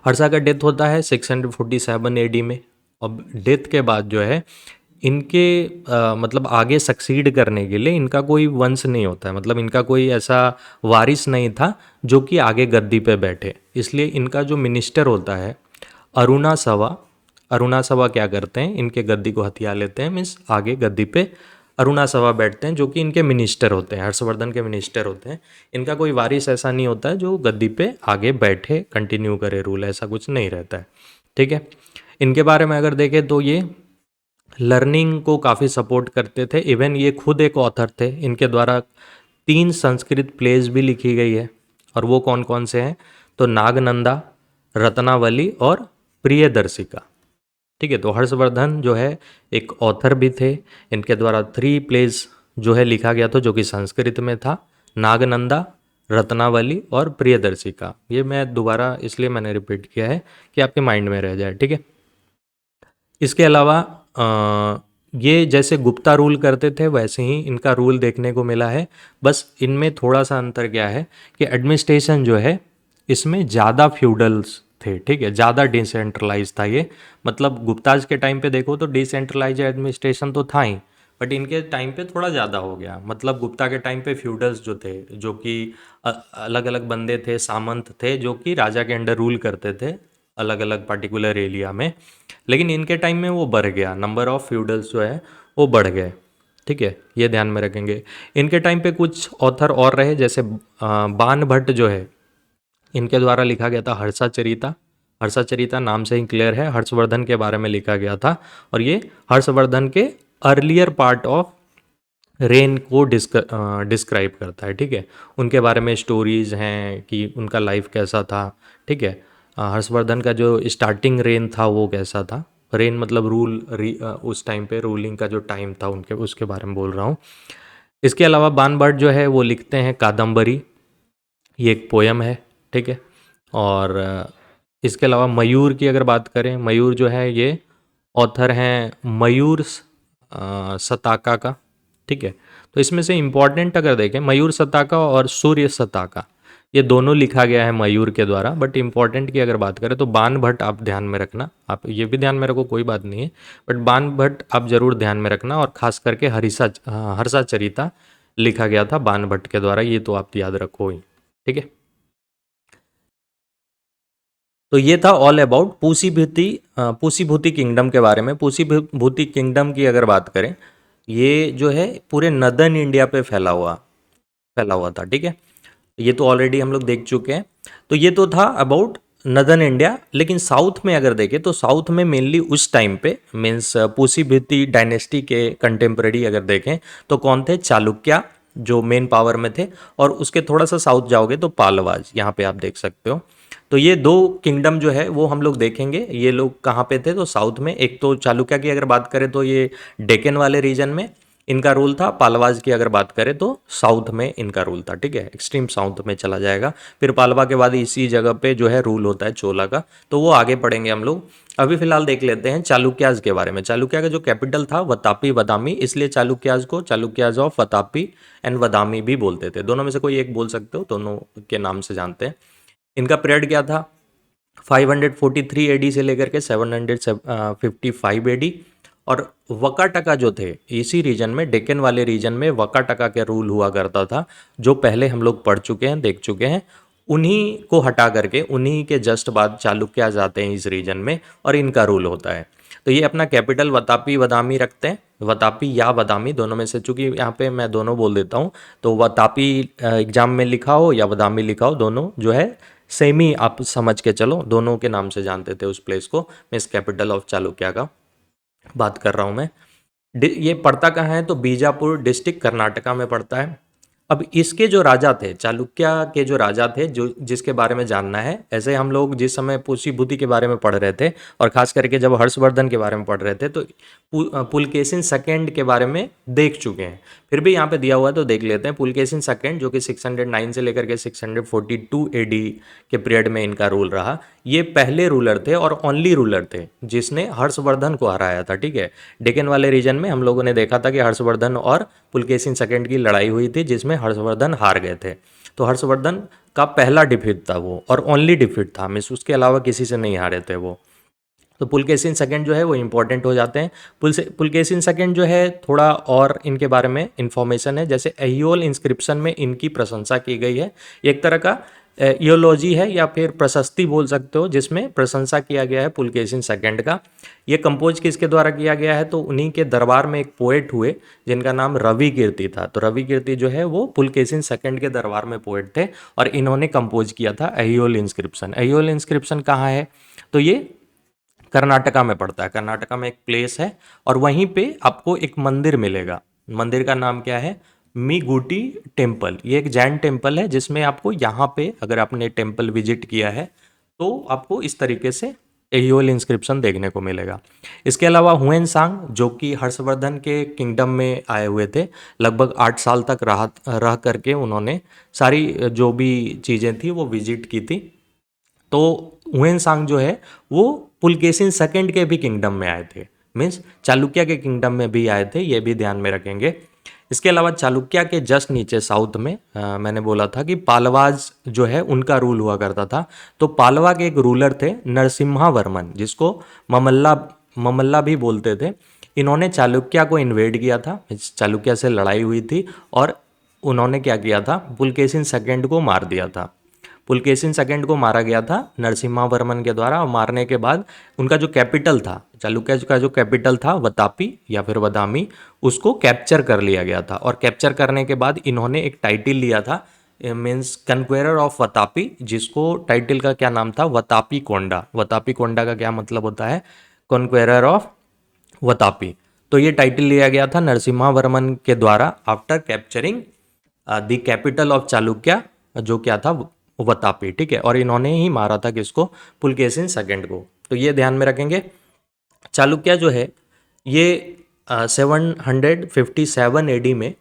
हर्षा का डेथ होता है 647 एडी में। अब डेथ के बाद जो है इनके मतलब आगे सक्सीड करने के लिए इनका कोई वंश नहीं होता है, मतलब इनका कोई ऐसा वारिस नहीं था जो कि आगे गद्दी पे बैठे। इसलिए इनका जो मिनिस्टर होता है अरुणा सवा, अरुणा सवा क्या करते हैं, इनके गद्दी को हथिया लेते हैं, मीन्स आगे गद्दी पे अरुणा सवा बैठते हैं, जो कि इनके मिनिस्टर होते हैं, हर्षवर्धन के मिनिस्टर होते हैं। इनका कोई वारिस ऐसा नहीं होता है जो गद्दी पे आगे बैठे, कंटिन्यू करे रूल, ऐसा कुछ नहीं रहता है, ठीक है। इनके बारे में अगर देखें तो ये लर्निंग को काफ़ी सपोर्ट करते थे। इवन ये खुद एक ऑथर थे, इनके द्वारा 3 संस्कृत प्लेज भी लिखी गई है। और वो कौन कौन से हैं? तो नागनंदा, रत्नावली और प्रियदर्शिका, ठीक है। तो हर्षवर्धन जो है एक ऑथर भी थे, इनके द्वारा 3 प्लेज जो है लिखा गया था, जो कि संस्कृत में था, नागनंदा, रत्नावली और प्रियदर्शिका। ये मैं दोबारा इसलिए मैंने रिपीट किया है कि आपके माइंड में रह जाए, ठीक है। इसके अलावा ये जैसे गुप्ता रूल करते थे वैसे ही इनका रूल देखने को मिला है। बस इनमें थोड़ा सा अंतर क्या है कि एडमिनिस्ट्रेशन जो है इसमें ज़्यादा फ्यूडल्स थे, ठीक है, ज़्यादा डिसेंट्रलाइज था ये। मतलब गुप्ताज के टाइम पे देखो तो डिसेंट्रलाइज एडमिनिस्ट्रेशन तो था ही, बट इनके टाइम पे थोड़ा ज़्यादा हो गया। मतलब गुप्ता के टाइम पे फ्यूडल्स जो थे, जो कि अलग अलग बंदे थे, सामंत थे, जो कि राजा के अंडर रूल करते थे अलग अलग पर्टिकुलर एरिया में। लेकिन इनके टाइम में वो बढ़ गया, नंबर ऑफ फ्यूडल्स जो है वो बढ़ गए, ठीक है, ये ध्यान में रखेंगे। इनके टाइम पे कुछ ऑथर और रहे, जैसे बाण भट्ट जो है इनके द्वारा लिखा गया था हर्षाचरिता। हर्षाचरिता नाम से ही क्लियर है, हर्षवर्धन के बारे में लिखा गया था। और ये हर्षवर्धन के अर्लियर पार्ट ऑफ रेन को डिस्क्राइब करता है, ठीक है। उनके बारे में स्टोरीज हैं कि उनका लाइफ कैसा था, ठीक है। हर्षवर्धन का जो स्टार्टिंग रेन था वो कैसा था। रेन मतलब उस टाइम पे रूलिंग का जो टाइम था उनके, उसके बारे में बोल रहा हूँ। इसके अलावा बाण भट्ट जो है वो लिखते हैं कादम्बरी, ये एक पोयम है, ठीक है। और इसके अलावा मयूर की अगर बात करें, मयूर जो है ये ऑथर हैं मयूर सताका का, ठीक है। तो इसमें से इम्पॉर्टेंट अगर देखें, मयूर सताका और सूर्य सताका, ये दोनों लिखा गया है मयूर के द्वारा। बट इम्पॉर्टेंट की अगर बात करें तो बाण भट्ट आप ध्यान में रखना, आप ये भी ध्यान में रखो कोई बात नहीं है, बट बाण भट्ट आप जरूर ध्यान में रखना। और खास करके हर्षा चरिता लिखा गया था बाण भट्ट के द्वारा, ये तो आप याद रखो ही, ठीक है। तो ये था ऑल अबाउट पूसी भूति किंगडम के बारे में। पूसी भूति किंगडम की अगर बात करें, ये जो है पूरे नदर्न इंडिया पे फैला हुआ था, ठीक है। ये तो ऑलरेडी हम लोग देख चुके हैं। तो ये तो था अबाउट नदर्न इंडिया। लेकिन साउथ में अगर देखें तो साउथ में मेनली उस टाइम पे मीन्स पूसीभूति डायनेस्टी के कंटेम्प्रेरी अगर देखें तो कौन थे, चालुक्य जो मेन पावर में थे। और उसके थोड़ा सा साउथ जाओगे तो पालवाज, यहाँ पे आप देख सकते हो। तो ये दो किंगडम जो है वो हम लोग देखेंगे। ये लोग कहाँ पे थे, तो साउथ में। एक तो चालुक्य की अगर बात करें तो ये डेक्कन वाले रीजन में इनका रूल था। पालवाज की अगर बात करें तो साउथ में इनका रूल था, ठीक है, एक्सट्रीम साउथ में चला जाएगा। फिर पालवा के बाद इसी जगह पे जो है रूल होता है चोला का, तो वो आगे पढ़ेंगे हम लोग। अभी फिलहाल देख लेते हैं चालुक्याज के बारे में। चालुक्य का जो कैपिटल था वतापी वदामी, इसलिए चालुक्याज को चालुक्याज ऑफ वतापी एंड वदामी भी बोलते थे। दोनों में से कोई एक बोल सकते हो, दोनों के नाम से जानते हैं। इनका पीरियड क्या था, 543 एडी से लेकर के 755 एडी। और वकाटका जो थे इसी रीजन में, डेक्कन वाले रीजन में वकाटका के रूल हुआ करता था, जो पहले हम लोग पढ़ चुके हैं, देख चुके हैं। उन्हीं को हटा करके उन्हीं के जस्ट बाद चालुक्य जाते हैं इस रीजन में और इनका रूल होता है। तो ये अपना कैपिटल वतापी वदामी रखते हैं, वतापी या वदामी दोनों में से। चूंकि यहाँ पे मैं दोनों बोल देता हूँ, तो वतापी एग्जाम में लिखा हो या वदामी लिखा हो, दोनों जो है सेम ही आप समझ के चलो, दोनों के नाम से जानते थे उस प्लेस को। मिस कैपिटल ऑफ चालुक्य का बात कर रहा हूँ मैं। ये पड़ता कहाँ है, तो बीजापुर डिस्ट्रिक्ट कर्नाटका में पड़ता है। अब इसके जो राजा थे, चालुक्य के जो राजा थे, जो जिसके बारे में जानना है, ऐसे हम लोग जिस समय पुष्यभूति के बारे में पढ़ रहे थे और खास करके जब हर्षवर्धन के बारे में पढ़ रहे थे, तो पुलकेशिन सेकंड के बारे में देख चुके हैं। फिर भी यहाँ पे दिया हुआ है तो देख लेते हैं। पुलकेशिन सेकंड जो कि 609 से लेकर के 642 एडी के पीरियड में इनका रूल रहा। ये पहले रूलर थे और ओनली रूलर थे जिसने हर्षवर्धन को हराया था, ठीक है। डेक्कन वाले रीजन में हम लोगों ने देखा था कि हर्षवर्धन और पुलकेशिन सेकंड की लड़ाई हुई थी जिसमें हर्षवर्धन हार गए थे। तो हर्षवर्धन का पहला डिफीट था वो, और ओनली डिफीट था, मीन्स उसके अलावा किसी से नहीं हारे थे वो। तो पुलकेशिन सेकंड जो है वो इंपॉर्टेंट हो जाते हैं। पुलकेशिन सेकंड जो है थोड़ा और इनके बारे में इंफॉर्मेशन है। जैसे एहियोल इंस्क्रिप्शन में इनकी प्रशंसा की गई है। एक तरह का इयोलॉजी है या फिर प्रशस्ति बोल सकते हो, जिसमें प्रशंसा किया गया है पुलकेशिन सेकंड का। ये कंपोज किसके द्वारा किया गया है, तो उन्हीं के दरबार में एक पोएट हुए जिनका नाम रवि कीर्ति था। तो रवि कीर्ति जो है वो पुलकेशिन सेकंड के दरबार में पोएट थे और इन्होंने कंपोज किया था एहियोल इंस्क्रिप्शन। एहियोल इंस्क्रिप्शन कहाँ है, तो ये कर्नाटका में पड़ता है। कर्नाटका में एक प्लेस है और वहीं पे आपको एक मंदिर मिलेगा। मंदिर का नाम क्या है, मीगुटी टेम्पल। ये एक जैन टेम्पल है जिसमें आपको यहाँ पे अगर आपने टेम्पल विजिट किया है तो आपको इस तरीके से एहियोल इंस्क्रिप्शन देखने को मिलेगा। इसके अलावा हुएन सांग जो कि हर्षवर्धन के किंगडम में आए हुए थे, लगभग 8 साल तक रह करके उन्होंने सारी जो भी चीज़ें थी वो विजिट की थी। तो हुएन सांग जो है वो पुलकेशिन सेकंड के भी किंगडम में आए थे। मीन्स चालुक्य के किंगडम में भी आए थे, ये भी ध्यान में रखेंगे। इसके अलावा चालुक्य के जस्ट नीचे साउथ में मैंने बोला था कि पालवाज जो है उनका रूल हुआ करता था। तो पालवा के एक रूलर थे नरसिम्हा वर्मन, जिसको ममल्ला ममल्ला भी बोलते थे। इन्होंने चालुक्य को इन्वेड किया था, चालुक्य से लड़ाई हुई थी और उन्होंने क्या किया था, पुलकेशिन सेकंड को मार दिया था। पुलकेशिन सेकंड को मारा गया था नरसिम्हा वर्मन के द्वारा, और मारने के बाद उनका जो कैपिटल था, चालुक्य का जो कैपिटल था वतापी या फिर वदामी, उसको कैप्चर कर लिया गया था। और कैप्चर करने के बाद इन्होंने एक टाइटल लिया था, मीन्स कन्क्वेरर ऑफ वतापी, जिसको टाइटल का क्या नाम था, वतापी कोंडा। वतापी कोंडा का क्या मतलब होता है, कन्क्वेरर ऑफ वतापी। तो ये टाइटल लिया गया था नरसिम्हा वर्मन के द्वारा after capturing the capital of Chalukya, जो क्या था, वतापी। ठीक है, और इन्होंने ही मारा था किसको, पुलकेशिन सेकंड को। तो ये ध्यान में रखेंगे। चालुक्य जो है ये 757 एडी में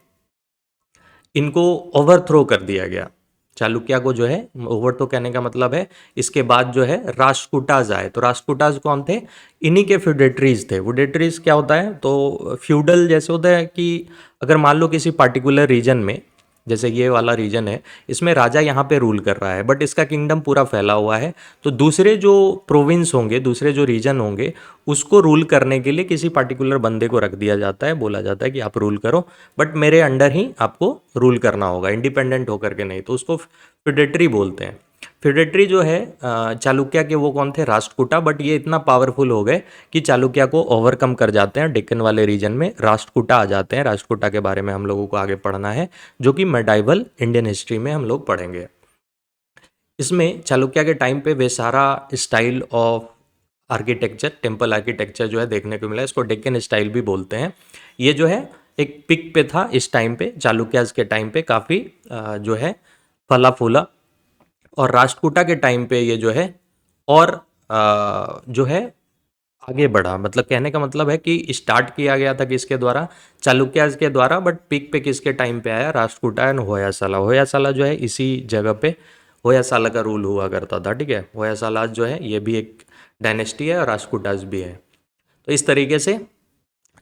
इनको ओवरथ्रो कर दिया गया। चालुक्य को जो है ओवरथ्रो कहने का मतलब है इसके बाद जो है राष्ट्रकूटाज आए। तो राष्ट्रकूटाज कौन थे, इन्हीं के फ्यूडेटरीज थे। फ्यूडेटरीज क्या होता है, तो फ्यूडल जैसे होता है कि अगर मान लो किसी पार्टिकुलर रीजन में, जैसे ये वाला रीजन है, इसमें राजा यहाँ पे रूल कर रहा है बट इसका किंगडम पूरा फैला हुआ है, तो दूसरे जो प्रोविंस होंगे, दूसरे जो रीजन होंगे, उसको रूल करने के लिए किसी पार्टिकुलर बंदे को रख दिया जाता है, बोला जाता है कि आप रूल करो बट मेरे अंडर ही आपको रूल करना होगा, इंडिपेंडेंट होकर के नहीं। तो उसको फ्यूडेटरी बोलते हैं। फ्यूडेटरी जो है चालुक्य के वो कौन थे, राष्ट्रकूटा, बट ये इतना पावरफुल हो गए कि चालुक्य को ओवरकम कर जाते हैं। डेक्कन वाले रीजन में राष्ट्रकूटा आ जाते हैं। राष्ट्रकूटा के बारे में हम लोगों को आगे पढ़ना है, जो कि मेडाइवल इंडियन हिस्ट्री में हम लोग पढ़ेंगे। इसमें चालुक्य के टाइम पे वे सारा style of architecture, temple architecture जो है देखने को मिला। इसको डेक्कन स्टाइल भी बोलते हैं। ये जो है एक पिक पे था इस टाइम पे, चालुक्याज के टाइम पे काफ़ी जो है फला फूला, और राष्ट्रकूटा के टाइम पे ये जो है और जो है आगे बढ़ा। मतलब कहने का मतलब है कि स्टार्ट किया गया था किसके द्वारा, चालुक्याज के द्वारा, बट पीक पे किसके टाइम पे आया, राष्ट्रकूटा एंड होयसाला। होयसाला जो है इसी जगह पे होयसाला का रूल हुआ करता था। ठीक है, होयसालाज जो है ये भी एक डायनेस्टी है और राष्ट्रकूटाज भी है। तो इस तरीके से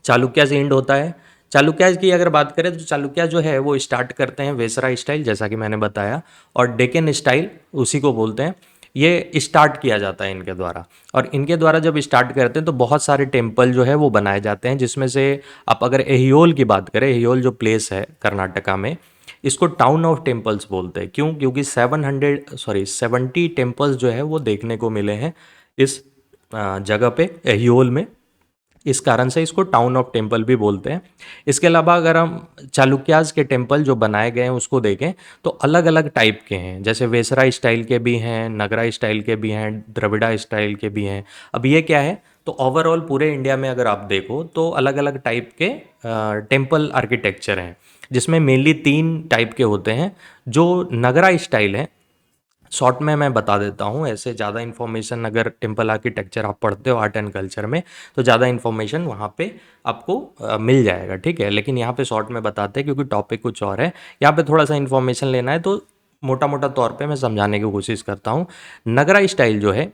चालुक्याज एंड होता है। चालुक्याज की अगर बात करें तो चालुक्या जो है वो स्टार्ट करते हैं वेसरा स्टाइल, जैसा कि मैंने बताया, और डेक्कन स्टाइल उसी को बोलते हैं। ये स्टार्ट किया जाता है इनके द्वारा, और इनके द्वारा जब स्टार्ट करते हैं तो बहुत सारे टेम्पल जो है वो बनाए जाते हैं, जिसमें से आप अगर एहियोल की बात करें, एहियोल जो प्लेस है कर्नाटका में, इसको टाउन ऑफ टेम्पल्स बोलते हैं। क्यों, क्योंकि 70 टेम्पल्स जो है वो देखने को मिले हैं इस जगह पे, एहियोल में। इस कारण से इसको टाउन ऑफ टेम्पल भी बोलते हैं। इसके अलावा अगर हम चालुक्याज के टेम्पल जो बनाए गए हैं उसको देखें तो अलग अलग टाइप के हैं, जैसे वेसरा स्टाइल के भी हैं, नगरा स्टाइल के भी हैं, द्रविड़ा स्टाइल के भी हैं। अब ये क्या है, तो ओवरऑल पूरे इंडिया में अगर आप देखो तो अलग अलग टाइप के टेम्पल आर्किटेक्चर हैं, जिसमें मेनली 3 टाइप के होते हैं। जो नगरा स्टाइल है, शॉर्ट में मैं बता देता हूँ, ऐसे ज़्यादा इन्फॉर्मेशन अगर टेम्पल आर्किटेक्चर आप पढ़ते हो आर्ट एंड कल्चर में तो ज़्यादा इन्फॉर्मेशन वहाँ पे आपको मिल जाएगा। ठीक है, लेकिन यहाँ पे शॉर्ट में बताते हैं क्योंकि टॉपिक कुछ और है। यहाँ पे थोड़ा सा इन्फॉर्मेशन लेना है तो मोटा मोटा तौर पे मैं समझाने की कोशिश करता हूँ। नगरा स्टाइल जो है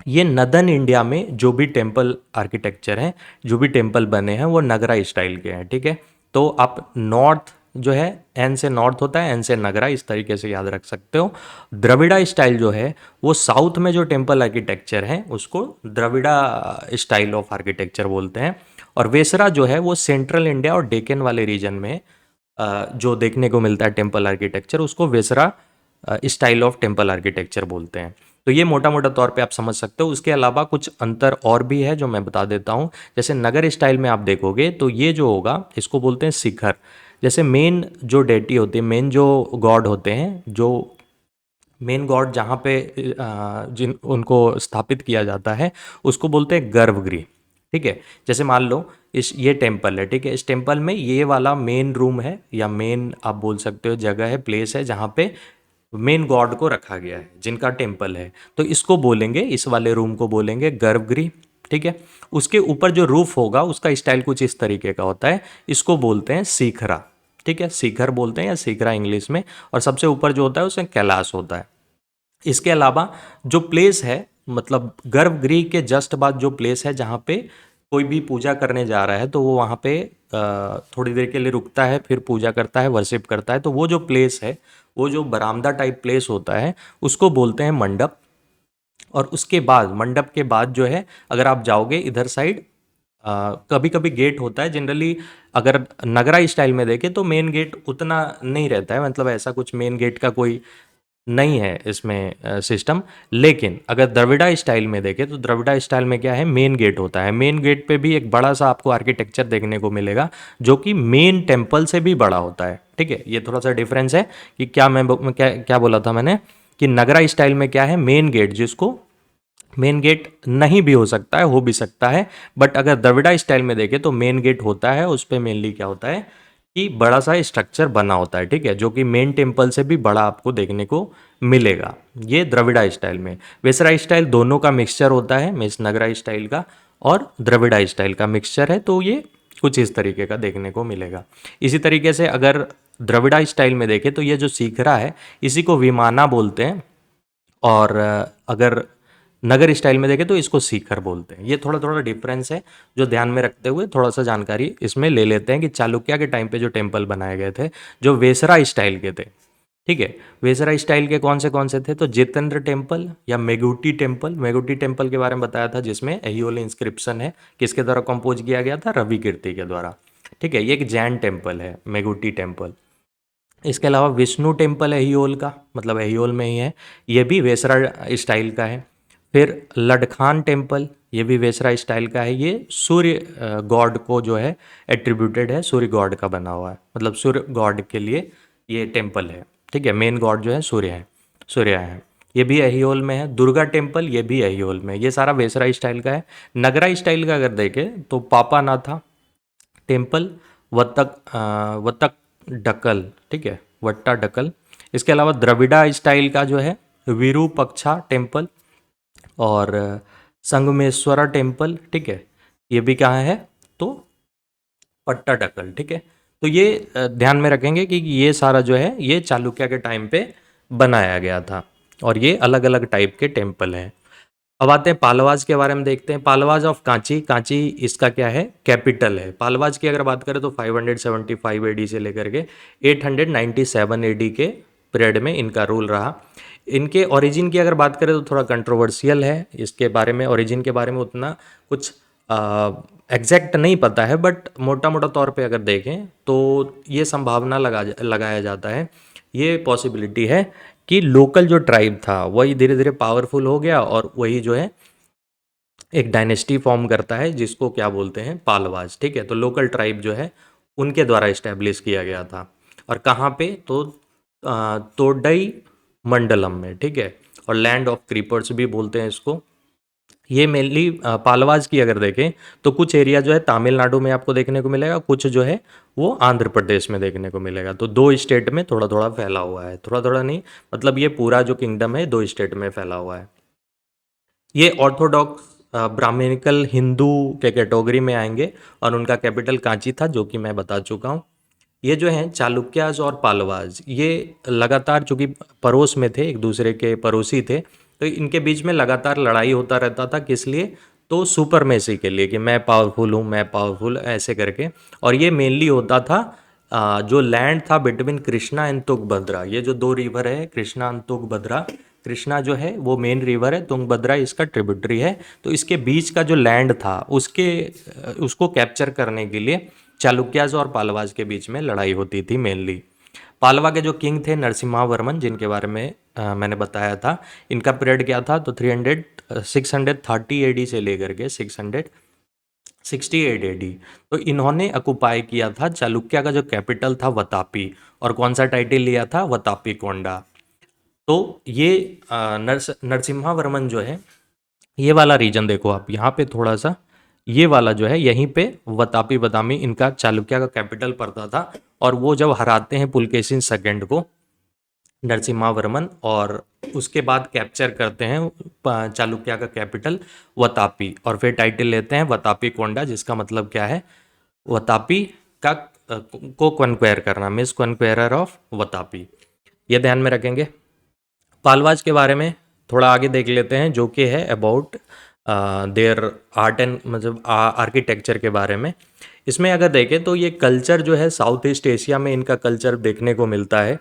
ये नदर्न इंडिया में जो भी टेम्पल आर्किटेक्चर हैं, जो भी टेम्पल बने हैं वो नगरा स्टाइल के हैं। ठीक है, तो आप नॉर्थ जो है, एन से नॉर्थ होता है, एन से नगरा, इस तरीके से याद रख सकते हो। द्रविड़ा स्टाइल जो है वो साउथ में जो टेम्पल आर्किटेक्चर है उसको द्रविड़ा स्टाइल ऑफ आर्किटेक्चर बोलते हैं। और वेसरा जो है वो सेंट्रल इंडिया और डेक्कन वाले रीजन में जो देखने को मिलता है टेम्पल आर्किटेक्चर, उसको Vesara style of temple architecture बोलते हैं। तो ये मोटा मोटा तौर पे आप समझ सकते हो। उसके अलावा कुछ अंतर और भी है जो मैं बता देता हूँ। जैसे नगर स्टाइल में आप देखोगे तो ये जो होगा इसको बोलते हैं शिखर। जैसे मेन जो डेटी होती है, मेन जो गॉड होते हैं, जो मेन गॉड जहाँ पे जिन उनको स्थापित किया जाता है उसको बोलते हैं गर्भगृह। ठीक है, जैसे मान लो ये टेम्पल है। ठीक है, इस टेम्पल में ये वाला मेन रूम है, या मेन आप बोल सकते हो जगह है, प्लेस है, जहाँ पे मेन गॉड को रखा गया है, जिनका टेम्पल है। तो इसको बोलेंगे, इस वाले रूम को बोलेंगे गर्भगृह। ठीक है, उसके ऊपर जो रूफ होगा उसका स्टाइल कुछ इस तरीके का होता है, इसको बोलते हैं शिखरा। ठीक है, शिखर बोलते हैं या शिखरा इंग्लिश में। और सबसे ऊपर जो होता है उसमें कैलाश होता है। इसके अलावा जो प्लेस है, मतलब गर्भगृह के जस्ट बाद जो प्लेस है जहाँ पे कोई भी पूजा करने जा रहा है तो वो वहाँ पे थोड़ी देर के लिए रुकता है, फिर पूजा करता है, वर्शिप करता है। तो वो जो प्लेस है, वो जो बरामदा टाइप प्लेस होता है, उसको बोलते हैं मंडप। और उसके बाद, मंडप के बाद जो है, अगर आप जाओगे इधर साइड, कभी कभी गेट होता है। जनरली अगर नगरा स्टाइल में देखें तो मेन गेट उतना नहीं रहता है, मतलब ऐसा कुछ मेन गेट का कोई नहीं है इसमें सिस्टम। लेकिन अगर द्रविड़ा स्टाइल में देखें तो द्रविड़ा स्टाइल में क्या है, मेन गेट होता है। मेन गेट पे भी एक बड़ा सा आपको आर्किटेक्चर देखने को मिलेगा, जो कि मेन टेम्पल से भी बड़ा होता है। ठीक है, ये थोड़ा सा डिफरेंस है कि क्या मैं क्या क्या बोला था मैंने, कि नगरा स्टाइल में क्या है, मेन गेट, जिसको मेन गेट नहीं भी हो सकता है, हो भी सकता है। बट अगर द्रविड़ा स्टाइल में देखें तो मेन गेट होता है, उस पर मेनली क्या होता है कि बड़ा सा स्ट्रक्चर बना होता है। ठीक है, जो कि मेन टेम्पल से भी बड़ा आपको देखने को मिलेगा, ये द्रविड़ा स्टाइल में। वेसरा स्टाइल दोनों का मिक्सचर होता है, मीन्स नगरा स्टाइल का और द्रविड़ा स्टाइल का मिक्सचर है। तो ये कुछ इस तरीके का देखने को मिलेगा। इसी तरीके से अगर द्रविड़ा स्टाइल में देखें तो ये जो सीखरा है, इसी को विमाना बोलते हैं। और अगर नगर स्टाइल में देखें तो इसको सीकर बोलते हैं। ये थोड़ा थोड़ा डिफरेंस है, जो ध्यान में रखते हुए थोड़ा सा जानकारी इसमें ले लेते हैं कि चालुक्य के टाइम पे जो टेम्पल बनाए गए थे, जो वेसरा स्टाइल के थे। ठीक है, वेसरा स्टाइल के कौन से थे, तो जितेंद्र टेम्पल या मेगुटी टेम्पल। मेगुटी टेम्पल के बारे में बताया था, जिसमें एहियोल इंस्क्रिप्शन है, किसके द्वारा कंपोज किया गया था, रवि कीर्ति के द्वारा। ठीक है, ये एक जैन टेम्पल है मेगुटी टेम्पल। इसके अलावा विष्णु टेम्पल है एहियोल का, मतलब एहियोल में ही है, ये भी वेसरा स्टाइल का है। फिर लडखान टेम्पल, ये भी वेसरा स्टाइल का है। ये सूर्य गॉड को जो है एट्रीब्यूटेड है, सूर्य गॉड का बना हुआ है, मतलब सूर्य गॉड के लिए ये टेम्पल है। ठीक है, मेन गॉड जो है सूर्य है, सूर्य है। ये भी एहियोल में है। दुर्गा टेम्पल, ये भी एहियोल में है। ये सारा वेसरा स्टाइल का है। नगरा स्टाइल का अगर देखें तो पापानाथा टेम्पल, वत्तक डकल, ठीक है, वट्टा डकल। इसके अलावा द्रविड़ा स्टाइल का जो है विरूपक्षा टेम्पल और संगमेश्वरा टेम्पल। ठीक है, ये भी कहाँ है, तो पट्टाडकल। ठीक है, तो ये ध्यान में रखेंगे कि ये सारा जो है ये चालुक्य के टाइम पे बनाया गया था, और ये अलग अलग टाइप के टेम्पल हैं। अब आते हैं पालवाज के बारे में, देखते हैं। पालवाज ऑफ कांची, कांची इसका क्या है, कैपिटल है। पालवाज की अगर बात करें तो 575 एडी से लेकर के 897 एडी के पीरियड में इनका रूल रहा। इनके ओरिजिन की अगर बात करें तो थोड़ा कंट्रोवर्शियल है, इसके बारे में, ओरिजिन के बारे में उतना कुछ एग्जैक्ट नहीं पता है। बट मोटा मोटा तौर पे अगर देखें तो ये संभावना लगाया जाता है, ये पॉसिबिलिटी है कि लोकल जो ट्राइब था वही धीरे धीरे पावरफुल हो गया, और वही जो है एक डायनेस्टी फॉर्म करता है, जिसको क्या बोलते हैं, पालवाज। ठीक है, तो लोकल ट्राइब जो है उनके द्वारा इस्टेब्लिश किया गया था। और कहाँ पे, तो तोडई मंडलम में। ठीक है, और लैंड ऑफ क्रीपर्स भी बोलते हैं इसको। ये मेनली पालवाज की अगर देखें तो कुछ एरिया जो है तमिलनाडु में आपको देखने को मिलेगा, कुछ जो है वो आंध्र प्रदेश में देखने को मिलेगा। तो दो स्टेट में थोड़ा थोड़ा फैला हुआ है, थोड़ा थोड़ा नहीं, मतलब ये पूरा जो किंगडम है दो स्टेट में फैला हुआ है। ये ऑर्थोडॉक्स ब्राह्मणिकल हिंदू के कैटेगरी में आएंगे, और उनका कैपिटल कांची था, जो कि मैं बता चुका हूँ। ये जो हैं चालुक्याज और पालवाज, ये लगातार, चूंकि पड़ोस में थे, एक दूसरे के पड़ोसी थे, तो इनके बीच में लगातार लड़ाई होता रहता था। किस लिए, तो सुपरमेसी के लिए, कि मैं पावरफुल हूँ, मैं पावरफुल, ऐसे करके। और ये मेनली होता था जो लैंड था बिटवीन कृष्णा एंड तुंगभद्रा। ये जो दो रिवर है, कृष्णा एंड तुंगभद्रा, कृष्णा जो है वो मेन रिवर है, तुंगभद्रा इसका ट्रिब्यूटरी है। तो इसके बीच का जो लैंड था उसको कैप्चर करने के लिए चालुक्याज और पालवाज के बीच में लड़ाई होती थी मेनली। पालवा के जो किंग थे नरसिम्हा वर्मन, जिनके बारे में मैंने बताया था, इनका पीरियड क्या था, तो 630 एडी से लेकर के 668 एडी। तो इन्होंने अकुपाई किया था चालुक्य का जो कैपिटल था वतापी, और कौन सा टाइटल लिया था, वतापी कोंडा। तो ये नरसिम्हा वर्मन जो है, ये वाला रीजन देखो आप यहाँ पे थोड़ा सा, ये वाला जो है यहीं पे वतापी बदामी इनका चालुक्य का कैपिटल पड़ता था। और वो जब हराते हैं पुलकेशिन सेकंड को, नरसिम्हा वर्मन, और उसके बाद कैप्चर करते हैं चालुक्य का कैपिटल वतापी, और फिर टाइटल लेते हैं वतापी कोंडा, जिसका मतलब क्या है, वतापी का को कन्क्वायर करना, मिस कन्क्वायरर ऑफ वतापी। ये ध्यान में रखेंगे। पालवाज के बारे में थोड़ा आगे देख लेते हैं, जो कि है अबाउट देयर आर्ट एंड मतलब आर्किटेक्चर के बारे में। इसमें अगर देखें तो ये कल्चर जो है साउथ ईस्ट एशिया में इनका कल्चर देखने को मिलता है।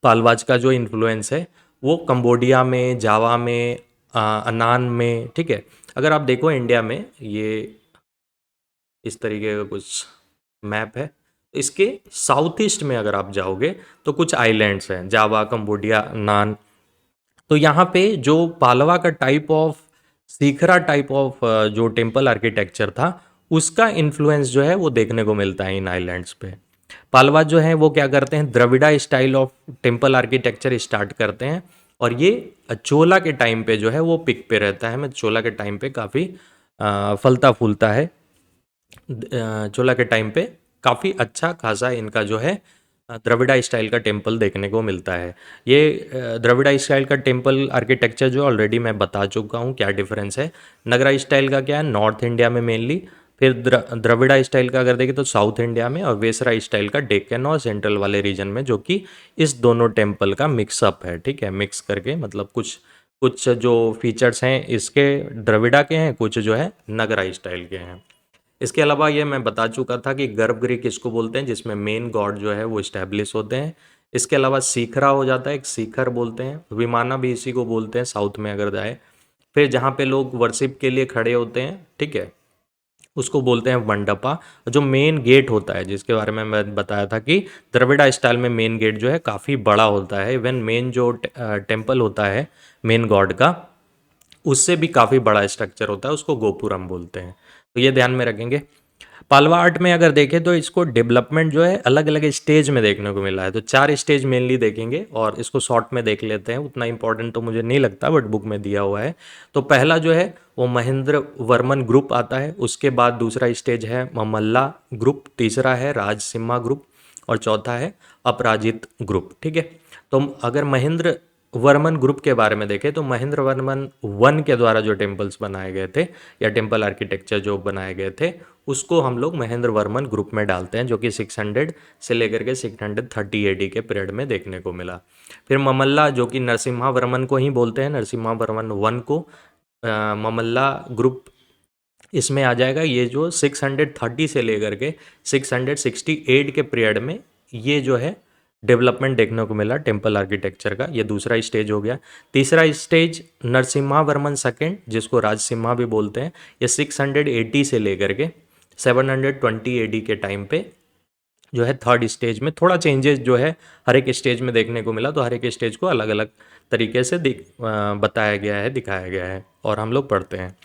पालवाज का जो इन्फ्लुएंस है वो कंबोडिया में, जावा में, अनान में, ठीक है। अगर आप देखो इंडिया में ये इस तरीके का कुछ मैप है। इसके साउथ ईस्ट में अगर आप जाओगे तो कुछ आइलैंड्स हैं, जावा, कंबोडिया, नान। तो यहाँ पे जो पालवा का टाइप ऑफ सीखरा टाइप ऑफ जो टेम्पल आर्किटेक्चर था उसका इन्फ्लुएंस जो है वो देखने को मिलता है इन आइलैंड्स पे। पालवा जो है वो क्या करते हैं, Dravida style of temple architecture start करते हैं और ये चोला के टाइम पे जो है वो पिक पे रहता है। मैं चोला के टाइम पे काफ़ी फलता फूलता है। चोला के टाइम पे काफ़ी अच्छा खासा इनका जो है द्रविड़ा स्टाइल का टेम्पल देखने को मिलता है। ये द्रविड़ा स्टाइल का टेम्पल आर्किटेक्चर जो ऑलरेडी मैं बता चुका हूँ क्या डिफरेंस है। नगरा स्टाइल का क्या है, नॉर्थ इंडिया में मेनली। फिर द्रविड़ा स्टाइल का अगर देखें तो साउथ इंडिया में, और वेसरा स्टाइल का डेक्कन और सेंट्रल वाले रीजन में, जो कि इस दोनों टेम्पल का मिक्सअप है, ठीक है। मिक्स करके मतलब कुछ कुछ जो फीचर्स हैं इसके द्रविड़ा के हैं, कुछ जो है नगरा स्टाइल के हैं। इसके अलावा ये मैं बता चुका था कि गर्भगृह किसको बोलते हैं, जिसमें मेन गॉड जो है वो इस्टेब्लिश होते हैं। इसके अलावा सीखरा हो जाता है, एक सीखर बोलते हैं। विमाना भी इसी को बोलते हैं साउथ में अगर जाए। फिर जहाँ पे लोग वर्शिप के लिए खड़े होते हैं, ठीक है, उसको बोलते हैं मंडपा। जो मेन गेट होता है जिसके बारे में मैं बताया था कि द्रविड़ा स्टाइल में मेन गेट जो है काफ़ी बड़ा होता है। इवन मेन जो टेम्पल होता है मेन गॉड का, उससे भी काफ़ी बड़ा स्ट्रक्चर होता है, उसको गोपुरम बोलते हैं। तो ये ध्यान में रखेंगे। पालवा आर्ट में अगर देखें तो इसको डेवलपमेंट जो है अलग अलग स्टेज में देखने को मिला है। तो 4 स्टेज मेनली देखेंगे और इसको शॉर्ट में देख लेते हैं। उतना इंपॉर्टेंट तो मुझे नहीं लगता बट बुक में दिया हुआ है। तो पहला जो है वो महेंद्र वर्मन ग्रुप आता है। उसके बाद दूसरा स्टेज है ममल्ला ग्रुप, तीसरा है राजसिम्हा ग्रुप और चौथा है अपराजित ग्रुप, ठीक है। तो अगर महेंद्र वर्मन ग्रुप के बारे में देखें तो महेंद्र वर्मन वन के द्वारा जो टेम्पल्स बनाए गए थे या टेम्पल आर्किटेक्चर जो बनाए गए थे उसको हम लोग महेंद्र वर्मन ग्रुप में डालते हैं, जो कि 600 से लेकर के 630 एडी के पीरियड में देखने को मिला। फिर ममल्ला जो कि नरसिम्हा वर्मन को ही बोलते हैं, नरसिम्हा वर्मन वन को ममल्ला ग्रुप इसमें आ जाएगा। ये जो 630 से लेकर के 668 के पीरियड में ये जो है डेवलपमेंट देखने को मिला टेम्पल आर्किटेक्चर का। ये दूसरा स्टेज हो गया। तीसरा स्टेज नरसिम्हा वर्मन सेकेंड, जिसको राजसिम्हा भी बोलते हैं, ये 680 से लेकर के 720 एडी के टाइम पे जो है थर्ड स्टेज में थोड़ा चेंजेस जो है हर एक स्टेज में देखने को मिला। तो हर एक स्टेज को अलग अलग तरीके से बताया गया है, दिखाया गया है और हम लोग पढ़ते हैं।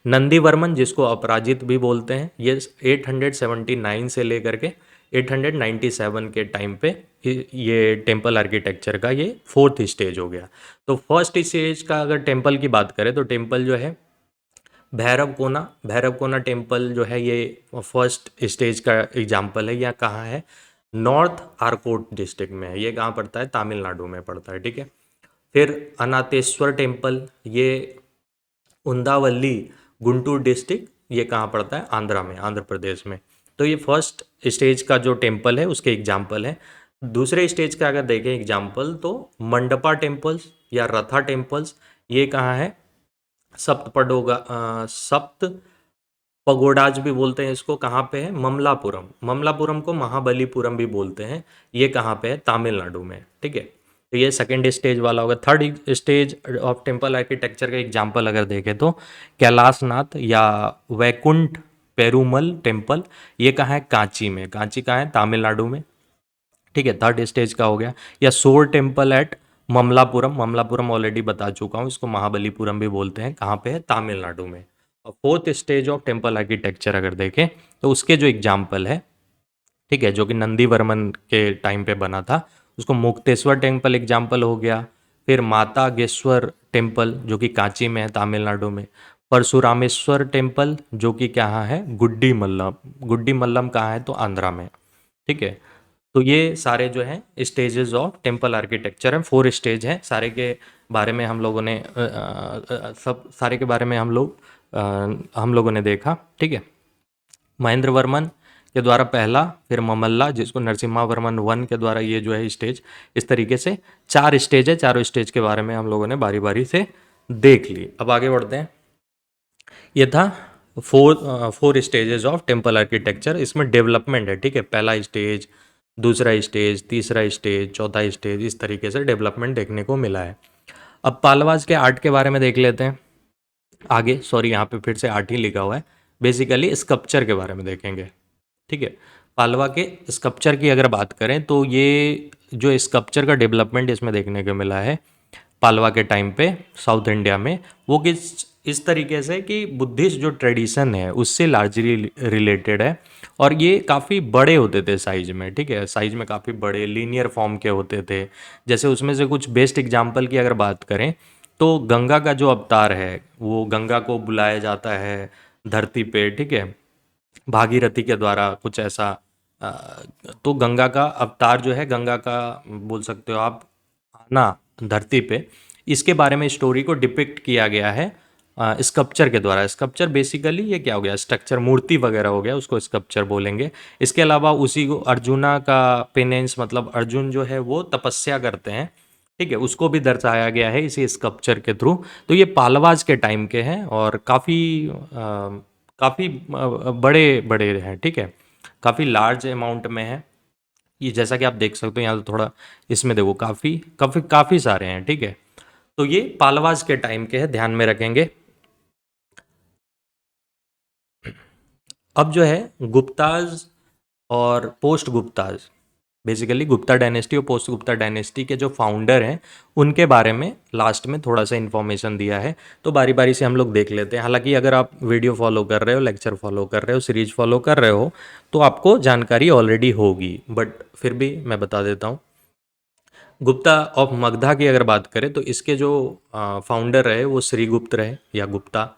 नंदी वर्मन जिसको अपराजित भी बोलते हैं, ये 879 से लेकर के 897 के टाइम पे ये टेम्पल आर्किटेक्चर का ये फोर्थ स्टेज हो गया। तो फर्स्ट स्टेज का अगर टेम्पल की बात करें तो टेम्पल जो है भैरव कोना टेम्पल जो है ये फर्स्ट स्टेज का एग्जाम्पल है। यह कहाँ है, नॉर्थ आरकोट डिस्ट्रिक्ट में है। ये कहाँ पड़ता है, तमिलनाडु में पड़ता है, ठीक है। फिर अनाथेश्वर टेम्पल, ये उंदावल्ली गुंटूर डिस्ट्रिक्ट, ये कहाँ पड़ता है, आंध्रा में, आंध्र प्रदेश में। तो ये फर्स्ट स्टेज का जो टेम्पल है उसके एग्जाम्पल है। दूसरे स्टेज का अगर देखें एग्जाम्पल तो मंडपा टेम्पल्स या रथा टेम्पल्स, ये कहाँ है, सप्त पगोडाज भी बोलते हैं इसको। कहाँ पे है, ममलापुरम। ममलापुरम को महाबलीपुरम भी बोलते हैं। ये कहाँ पे है, तमिलनाडु में, ठीक है। तो ये सेकंड स्टेज वाला होगा। Third stage of temple architecture का एग्जांपल अगर देखें तो कैलाशनाथ या वैकुंठ पेरुमल टेम्पल, ये कहाँ है, कांची में। कांची कहाँ है, तमिलनाडु में, ठीक है। थर्ड स्टेज का हो गया। या सोर temple at Mamallapuram, Mamallapuram already बता चुका हूँ, इसको महाबलीपुरम भी बोलते हैं, कहाँ पे है, तमिलनाडु में। और fourth stage of temple architecture अगर देखें तो उसके जो एग्जाम्पल है, ठीक है, जो कि नंदी वर्मन के टाइम पे बना था, उसको मुक्तेश्वर टेम्पल एग्जाम्पल हो गया। फिर माता गेश्वर टेम्पल जो कि कांची में है, तमिलनाडु में। परशुरामेश्वर टेम्पल जो कि कहाँ है, गुड्डी मल्लम। गुड्डी मल्लम कहाँ है, तो आंध्रा में, ठीक है। तो ये सारे जो हैं स्टेजेस ऑफ टेम्पल आर्किटेक्चर हैं। 4 स्टेज हैं, सारे के बारे में हम लोगों ने सब सारे के बारे में हम लोगों ने देखा, ठीक है। महेंद्र वर्मन के द्वारा पहला, फिर ममल्ला जिसको नरसिम्हा वर्मन वन के द्वारा ये जो है स्टेज, इस तरीके से 4 स्टेज है। चारों स्टेज के बारे में हम लोगों ने बारी बारी से देख ली। अब आगे बढ़ते हैं। ये था four stages of temple architecture. इसमें डेवलपमेंट है, ठीक है, पहला स्टेज, दूसरा स्टेज, तीसरा स्टेज, चौथा स्टेज, इस तरीके से डेवलपमेंट देखने को मिला है। अब पालवाज के आर्ट के बारे में देख लेते हैं आगे। सॉरी, यहाँ पे फिर से आर्ट ही लिखा हुआ है। बेसिकली स्कल्पचर के बारे में देखेंगे, ठीक है। पालवा के स्कल्पचर की अगर बात करें तो ये जो स्कल्पचर का डेवलपमेंट इसमें देखने को मिला है पालवा के टाइम पे साउथ इंडिया में, वो किस इस तरीके से कि बुद्धिस्ट जो ट्रेडिशन है उससे लार्जली रिलेटेड है। और ये काफ़ी बड़े होते थे साइज में, ठीक है, साइज में काफ़ी बड़े लीनियर फॉर्म के होते थे। जैसे उसमें से कुछ बेस्ट एग्जांपल की अगर बात करें तो गंगा का जो अवतार है, वो गंगा को बुलाया जाता है धरती पे, ठीक है, भागीरथी के द्वारा, कुछ ऐसा। अ, तो गंगा का अवतार जो है, गंगा का बोल सकते हो आप आना धरती पे, इसके बारे में स्टोरी को डिपिक्ट किया गया है स्कल्पचर के द्वारा। स्कल्पचर बेसिकली ये क्या हो गया, स्ट्रक्चर, मूर्ति वगैरह हो गया, उसको स्कल्पचर बोलेंगे। इसके अलावा उसी को अर्जुना का पेनेंस, मतलब अर्जुन जो है वो तपस्या करते हैं, ठीक है, उसको भी दर्शाया गया है इसी स्कल्पचर के थ्रू। तो ये पालवाज के टाइम के हैं और काफ़ी बड़े बड़े हैं, ठीक है, काफ़ी लार्ज अमाउंट में है ये। जैसा कि आप देख सकते हो यहाँ तो थोड़ा इसमें देखो, काफ़ी काफ़ी काफ़ी सारे हैं, ठीक है। तो ये पालवाज के टाइम के हैं, ध्यान में रखेंगे। अब जो है गुप्ताज और post Gupta's, basically Gupta dynasty और पोस्ट गुप्ता डायनेस्टी के जो फाउंडर हैं उनके बारे में लास्ट में थोड़ा सा इन्फॉर्मेशन दिया है। तो बारी बारी से हम लोग देख लेते हैं। हालांकि अगर आप वीडियो फॉलो कर रहे हो, लेक्चर फॉलो कर रहे हो, सीरीज फॉलो कर रहे हो, तो आपको जानकारी ऑलरेडी होगी, बट फिर भी मैं बता देता हूँ। गुप्ता ऑफ मगधा की अगर बात करें तो इसके जो फाउंडर रहे वो श्रीगुप्त रहे या गुप्ता,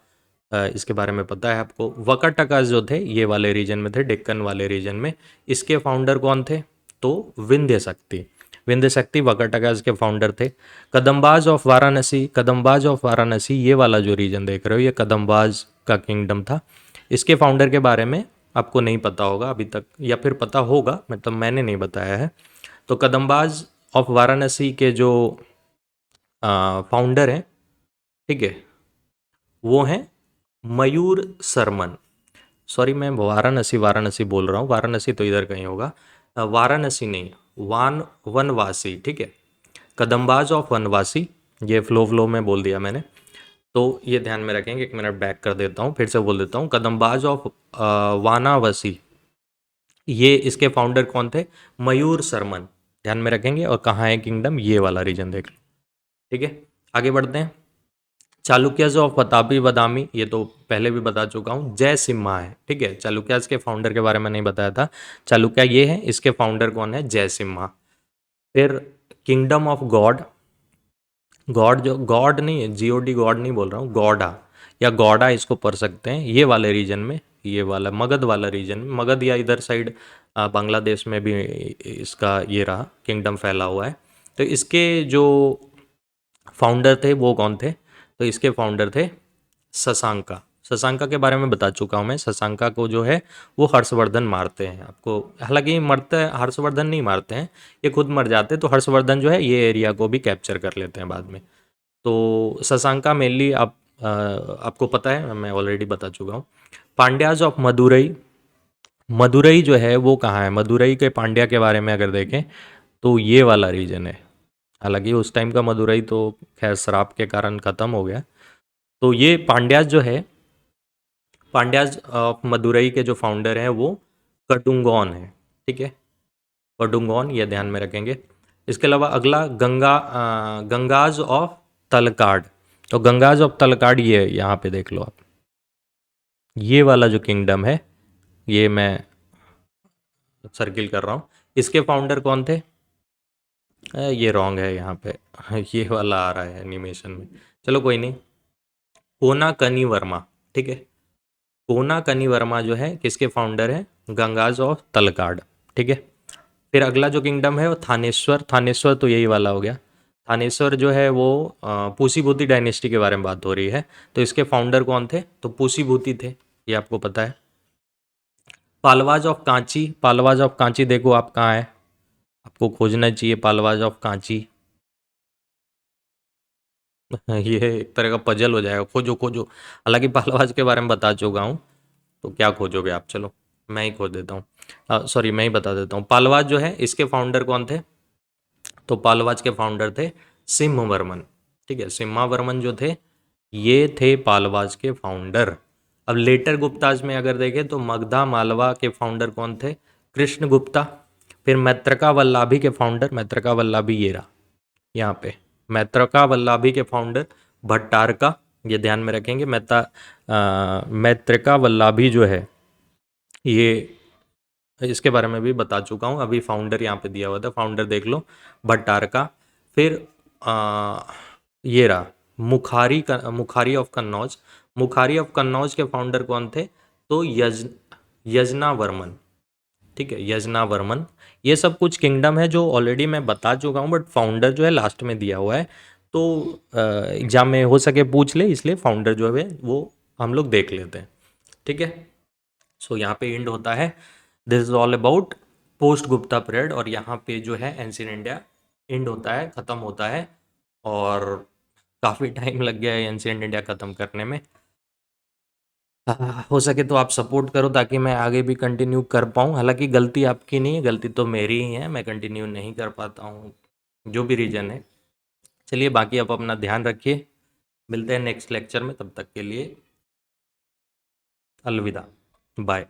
इसके बारे में पता है आपको। वकाटकास जो थे ये वाले रीजन में थे, डेक्कन वाले रीजन में। इसके फाउंडर कौन थे, तो विंध्य शक्ति, विंध्य शक्ति वकाटकास के फाउंडर थे। कदम्बाज ऑफ वाराणसी, कदम्बाज ऑफ वाराणसी, ये वाला जो रीजन देख रहे हो ये कदम्बाज का किंगडम था। इसके फाउंडर के बारे में आपको नहीं पता होगा अभी तक, या फिर पता होगा, मतलब मैंने नहीं बताया है। तो कदम्बाज ऑफ वाराणसी के जो फाउंडर हैं, ठीक है, वो हैं मयूर सरमन। सॉरी, मैं वाराणसी वाराणसी बोल रहा हूँ, वाराणसी तो इधर कहीं होगा, वाराणसी नहीं, वनवासी, ठीक है, कदम्बाज ऑफ वनवासी। ये फ्लो में बोल दिया मैंने, तो ये ध्यान में रखेंगे। एक मिनट बैक कर देता हूँ, फिर से बोल देता हूँ। कदम्बाज ऑफ वानावसी, ये इसके फाउंडर कौन थे, मयूर सरमन, ध्यान में रखेंगे। और कहाँ है किंगडम, ये वाला रीजन देख लो, ठीक है। आगे बढ़ते हैं। चालुक्याज ऑफ वतापी बदामी, ये तो पहले भी बता चुका हूँ। जय सिम्हा है, ठीक है, चालुक्याज के फाउंडर के बारे में नहीं बताया था। चालुक्य ये है, इसके फाउंडर कौन है, जय सिम्हा। फिर किंगडम ऑफ गॉड, गॉड जो गॉड नहीं है, जीओडी गॉड नहीं बोल रहा हूँ, गौड़ा या गौड़ा इसको पढ़ सकते हैं। ये वाले रीजन में, ये वाला मगध वाला रीजन में, मगध या इधर साइड बांग्लादेश में भी इसका ये रहा किंगडम फैला हुआ है। तो इसके जो फाउंडर थे वो कौन थे, तो इसके फाउंडर थे शशांका। शशांका के बारे में बता चुका हूँ मैं। शशांका को जो है वो हर्षवर्धन मारते हैं आपको, हालांकि मरते हर्षवर्धन नहीं मारते हैं, ये खुद मर जाते हैं। तो हर्षवर्धन जो है ये एरिया को भी कैप्चर कर लेते हैं बाद में। तो शशांका मेनली आपको पता है, मैं ऑलरेडी बता चुका हूँ। पांड्याज ऑफ मदुरई, मदुरई जो है वो कहाँ है, मदुरई के पांड्या के बारे में अगर देखें तो ये वाला रीजन है। हालांकि उस टाइम का मदुरई तो खैर शराब के कारण ख़त्म हो गया। तो ये पांड्याज जो है, पांड्याज ऑफ मदुरई के जो फाउंडर हैं वो कटुंगॉन है, ठीक है, कटुंगॉन, ये ध्यान में रखेंगे। इसके अलावा अगला गंगाज ऑफ तलकाड। तो गंगाज ऑफ तलकाड ये यहाँ पे देख लो आप, ये वाला जो किंगडम है, ये मैं सर्किल कर रहा हूँ। इसके फाउंडर कौन थे, ये रॉन्ग है यहाँ पे ये वाला आ रहा है एनिमेशन में, चलो कोई नहीं। कोना कनी वर्मा, ठीक है, कोना कनी वर्मा जो है किसके फाउंडर है, गंगाज ऑफ तलकाड, ठीक है। फिर अगला जो किंगडम है वो थानेश्वर, थानेश्वर तो यही वाला हो गया। थानेश्वर जो है वो पूसीभूति डायनेस्टी के बारे में बात हो रही है। तो इसके फाउंडर कौन थे, तो पूसीभूति थे, ये आपको पता है। पालवाज ऑफ कांची, पालवाज ऑफ कांची देखो आप कहाँ है, आपको खोजना चाहिए पालवाज ऑफ कांची। ये एक तरह का पजल हो जाएगा, खोजो खोजो। हालांकि पालवाज के बारे में बता चुका हूँ, तो क्या खोजोगे आप? चलो मैं ही खोज देता हूँ, सॉरी मैं ही बता देता हूँ। पालवाज जो है इसके फाउंडर कौन थे? तो पालवाज के फाउंडर थे सिम्हवर्मन। ठीक है, सिम्हावर्मन जो थे ये थे पालवाज के फाउंडर। अब लेटर गुप्ताज में अगर देखें तो मगधा मालवा के फाउंडर कौन थे? कृष्ण गुप्ता। फिर मैत्रका वल्लभी के फाउंडर, मैत्रका वल्लभी ये रहा यहाँ पे, मैत्रका वल्लभी के फाउंडर भट्टारका, ये ध्यान में रखेंगे। मैत्रका वल्लभी जो है ये, इसके बारे में भी बता चुका हूँ, अभी फाउंडर यहाँ पे दिया हुआ था, फाउंडर देख लो भट्टारका। फिर आ, ये रहा मुखारी ऑफ कन्नौज। मुखारी ऑफ कन्नौज के फाउंडर कौन थे? तो यजना वर्मन। ठीक है, यजना वर्मन। ये सब कुछ किंगडम है जो ऑलरेडी मैं बता चुका हूँ, बट फाउंडर जो है लास्ट में दिया हुआ है, तो एग्जाम में हो सके पूछ ले, इसलिए फाउंडर जो है वो हम लोग देख लेते हैं। ठीक है, सो यहाँ पे एंड होता है। This is all about post Gupta period, और यहाँ पे जो है एंशियंट इंडिया एंड होता है, ख़त्म होता है। और काफ़ी टाइम लग गया है एंशियंट इंडिया ख़त्म करने में। हो सके तो आप सपोर्ट करो ताकि मैं आगे भी कंटिन्यू कर पाऊँ। हालांकि गलती आपकी नहीं है, गलती तो मेरी ही है, मैं कंटिन्यू नहीं कर पाता हूँ, जो भी रीज़न है। चलिए, बाकी आप अपना ध्यान रखिए, मिलते हैं नेक्स्ट लेक्चर में, तब तक के लिए अलविदा, बाय।